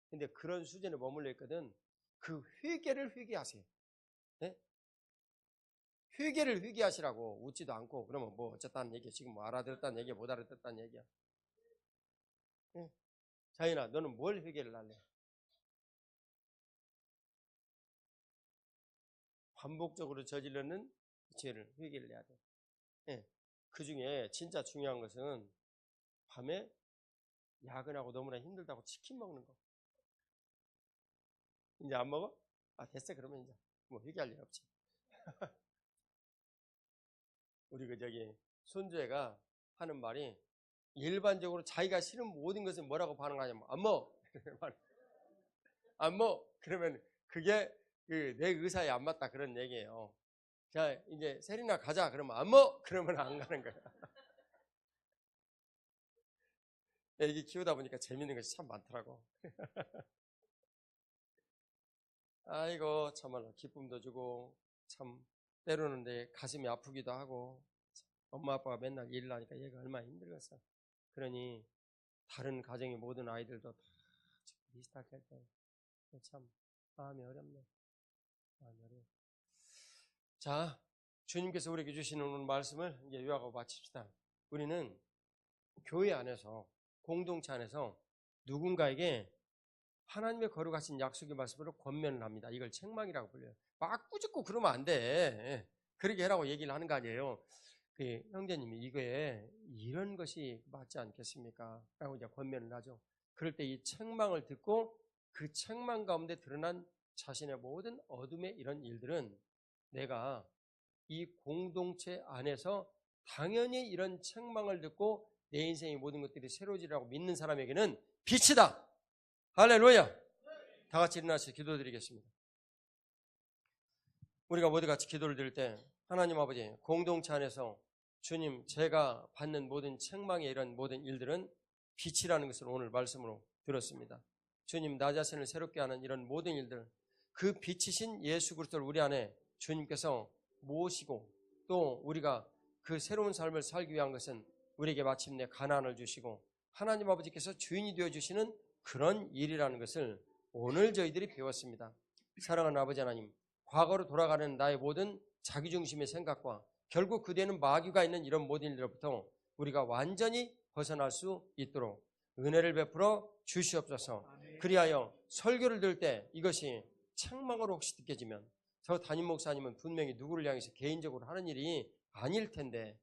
근데 그런 수준에 머물러 있거든. 그 회개를 회개하세요. 네? 회개를 회개하시라고. 웃지도 않고 그러면 뭐 어쨌다는 얘기야. 지금 뭐 알아들었다는 얘기야, 못 알아들었다는 얘기야. 네? 자인아 너는 뭘 회개를 할래? 반복적으로 저지르는 죄를 회개를 해야 돼. 네. 그 중에 진짜 중요한 것은 밤에 야근하고 너무나 힘들다고 치킨 먹는 거. 이제 안 먹어? 아 됐어. 그러면 이제 뭐 회개할 일 없지. 우리 그 저기 손주애가 하는 말이 일반적으로 자기가 싫은 모든 것을 뭐라고 반응하냐면 안 먹어. 안 먹어. 그러면 그게 그 내 의사에 안 맞다 그런 얘기예요. 자 이제 세린아 가자. 그러면 안 먹어. 그러면 안 가는 거야. 애기 키우다 보니까 재밌는 것이 참 많더라고. 아이고 참말로 기쁨도 주고 참 때로는 내 가슴이 아프기도 하고 엄마 아빠가 맨날 일을 하니까 얘가 얼마나 힘들겠어. 그러니 다른 가정의 모든 아이들도 다 비슷하게 할 때 참 마음이 어렵네. 마음이 어려워. 자, 주님께서 우리에게 주시는 오늘 말씀을 이제 요약하고 마칩시다. 우리는 교회 안에서 공동체 안에서 누군가에게 하나님의 거룩하신 약속의 말씀으로 권면을 합니다. 이걸 책망이라고 불려요. 막 꾸짖고 그러면 안 돼. 그렇게 해라고 얘기를 하는 거 아니에요. 그 형제님이 이거에 이런 것이 맞지 않겠습니까? 라고 이제 권면을 하죠. 그럴 때 이 책망을 듣고 그 책망 가운데 드러난 자신의 모든 어둠의 이런 일들은 내가 이 공동체 안에서 당연히 이런 책망을 듣고 내 인생의 모든 것들이 새로워지라고 믿는 사람에게는 빛이다. 할렐루야. 다 같이 일어나서 기도드리겠습니다. 우리가 모두 같이 기도를 드릴 때 하나님 아버지 공동체 안에서 주님 제가 받는 모든 책망의 이런 모든 일들은 빛이라는 것을 오늘 말씀으로 들었습니다. 주님 나 자신을 새롭게 하는 이런 모든 일들 그 빛이신 예수 그리스도를 우리 안에 주님께서 모시고 또 우리가 그 새로운 삶을 살기 위한 것은 우리에게 마침내 가난을 주시고 하나님 아버지께서 주인이 되어주시는 그런 일이라는 것을 오늘 저희들이 배웠습니다. 사랑하는 아버지 하나님 과거로 돌아가는 나의 모든 자기중심의 생각과 결국 그대는 마귀가 있는 이런 모든 일로부터 우리가 완전히 벗어날 수 있도록 은혜를 베풀어 주시옵소서. 그리하여 설교를 들을 때 이것이 책망으로 혹시 느껴지면 저 담임 목사님은 분명히 누구를 향해서 개인적으로 하는 일이 아닐 텐데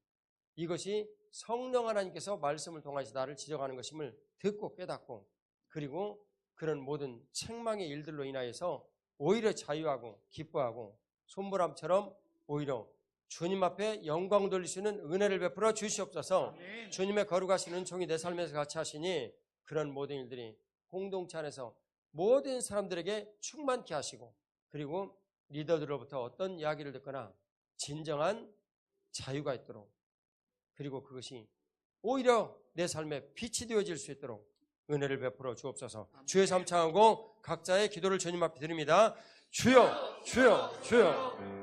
이것이 성령 하나님께서 말씀을 통해서 나를 지적하는 것임을 듣고 깨닫고 그리고 그런 모든 책망의 일들로 인하여서 오히려 자유하고 기뻐하고 손보람처럼 오히려 주님 앞에 영광 돌릴 수 있는 은혜를 베풀어 주시옵소서. 아멘. 주님의 거룩하신 은총이 내 삶에서 같이 하시니 그런 모든 일들이 공동체 안에서 모든 사람들에게 충만케 하시고 그리고 리더들로부터 어떤 이야기를 듣거나 진정한 자유가 있도록 그리고 그것이 오히려 내 삶에 빛이 되어질 수 있도록 은혜를 베풀어 주옵소서. 주의 삶 청하고 각자의 기도를 주님 앞에 드립니다. 주여 주여 주여.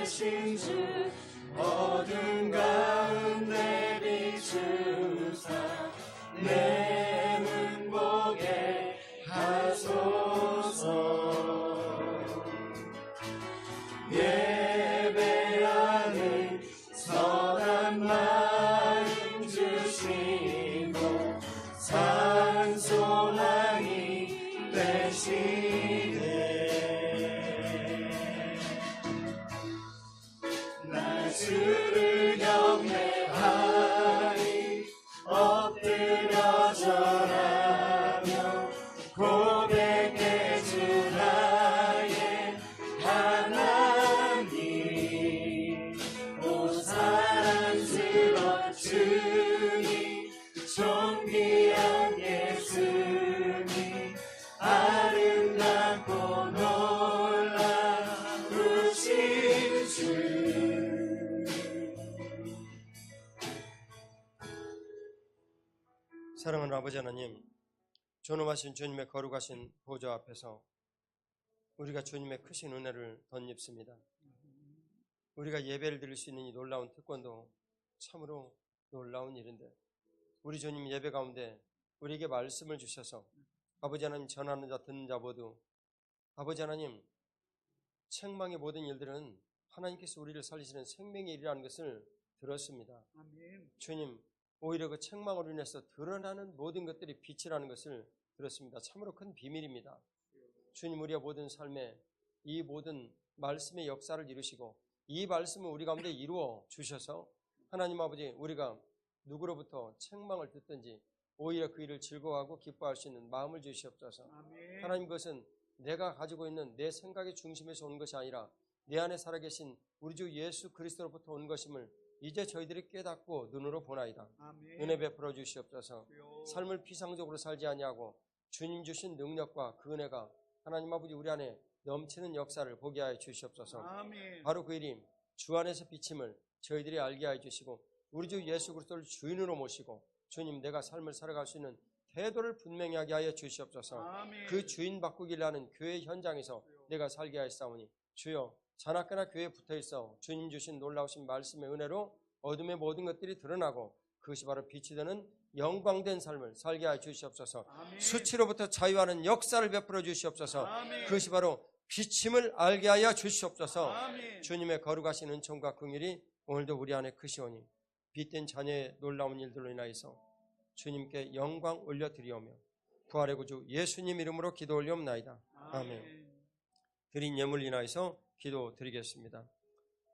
되신 주 어둠 가운데 비추사 내 눈 보게 하소서. 예배하는 선한 마음 주시고 산소망이 되시네. 나 주를 경배하니 엎드려 절하며 고백해 주 나의 하나님. 오 사랑스러운 주님 존귀한 예수님 아름답고 놀라우신 주. 사랑하는 아버지 하나님, 존엄하신 주님의 거룩하신 보좌 앞에서 우리가 주님의 크신 은혜를 덧입습니다. 우리가 예배를 드릴 수 있는 이 놀라운 특권도 참으로 놀라운 일인데, 우리 주님 예배 가운데 우리에게 말씀을 주셔서 아버지 하나님 전하는 자 듣는 자 모두 아버지 하나님 책망의 모든 일들은 하나님께서 우리를 살리시는 생명의 일이라는 것을 들었습니다. 아멘. 주님, 오히려 그 책망으로 인해서 드러나는 모든 것들이 빛이라는 것을 들었습니다. 참으로 큰 비밀입니다. 주님, 우리의 모든 삶에 이 모든 말씀의 역사를 이루시고 이 말씀을 우리 가운데 이루어 주셔서 하나님 아버지, 우리가 누구로부터 책망을 듣든지 오히려 그 일을 즐거워하고 기뻐할 수 있는 마음을 주시옵소서. 아멘. 하나님, 그것은 내가 가지고 있는 내 생각의 중심에서 온 것이 아니라 내 안에 살아계신 우리 주 예수 그리스도로부터 온 것임을 이제 저희들이 깨닫고 눈으로 보나이다. 아멘. 은혜 베풀어 주시옵소서. 주여. 삶을 피상적으로 살지 아니하고 주님 주신 능력과 그 은혜가 하나님 아버지 우리 안에 넘치는 역사를 보게 하여 주시옵소서. 아멘. 바로 그 일이 주 안에서 비침을 저희들이 알게 하여 주시고 우리 주 예수 그리스도를 주인으로 모시고 주님, 내가 삶을 살아갈 수 있는 태도를 분명히 하게 하여 주시옵소서. 아멘. 그 주인 바꾸기를 하는 교회 현장에서 내가 살게 하였사오니 주여, 자나깨나 교회에 붙어있어 주님 주신 놀라우신 말씀의 은혜로 어둠의 모든 것들이 드러나고 그것이 바로 빛이 되는 영광된 삶을 살게 하여 주시옵소서. 아멘. 수치로부터 자유하는 역사를 베풀어 주시옵소서. 아멘. 그것이 바로 비침을 알게 하여 주시옵소서. 아멘. 주님의 거룩하신 은총과 긍휼이 오늘도 우리 안에 크시오니 빛된 자녀의 놀라운 일들로 인하여서 주님께 영광 올려드리오며 부활의 구주 예수님 이름으로 기도 올리옵나이다. 아멘. 드린 예물 인하여서 기도 드리겠습니다.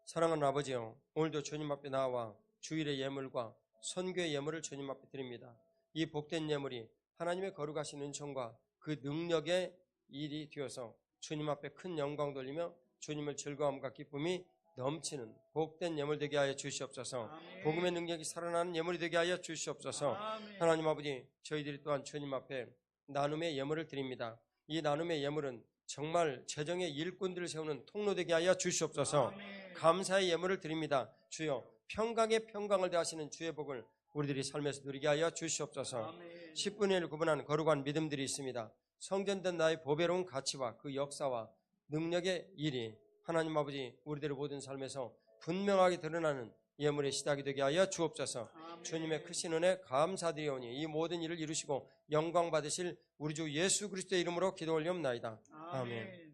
사랑하는 아버지요, 오늘도 주님 앞에 나와 주일의 예물과 선교의 예물을 주님 앞에 드립니다. 이 복된 예물이 하나님의 거룩하신 은총과 그 능력의 일이 되어서 주님 앞에 큰 영광 돌리며 주님을 즐거움과 기쁨이 넘치는 복된 예물 되게 하여 주시옵소서. 아멘. 복음의 능력이 살아나는 예물이 되게 하여 주시옵소서. 아멘. 하나님 아버지, 저희들이 또한 주님 앞에 나눔의 예물을 드립니다. 이 나눔의 예물은 정말 재정의 일꾼들을 세우는 통로 되게 하여 주시옵소서. 아멘. 감사의 예물을 드립니다. 주여, 평강에 평강을 더하시는 주의 복을 우리들이 삶에서 누리게 하여 주시옵소서. 아멘. 10분의 1을 구분하는 거룩한 믿음들이 있습니다. 성전된 나의 보배로운 가치와 그 역사와 능력의 일이 하나님 아버지 우리들의 모든 삶에서 분명하게 드러나는 예물의 시작이 되게 하여 주옵소서. 아멘. 주님의 크신 은혜 감사드리오니 이 모든 일을 이루시고 영광 받으실 우리 주 예수 그리스도의 이름으로 기도 올리옵나이다. 아멘.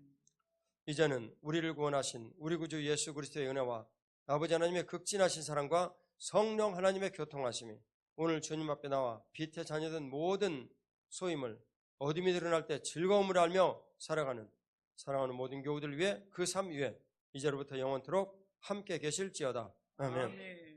이제는 우리를 구원하신 우리 구주 예수 그리스도의 은혜와 아버지 하나님의 극진하신 사랑과 성령 하나님의 교통하심이 오늘 주님 앞에 나와 빛의 자녀된 모든 소임을 어둠이 드러날 때 즐거움을 알며 살아가는 사랑하는 모든 교우들 위해 그 삶 위에 이제로부터 영원토록 함께 계실지어다. 아멘. 아멘.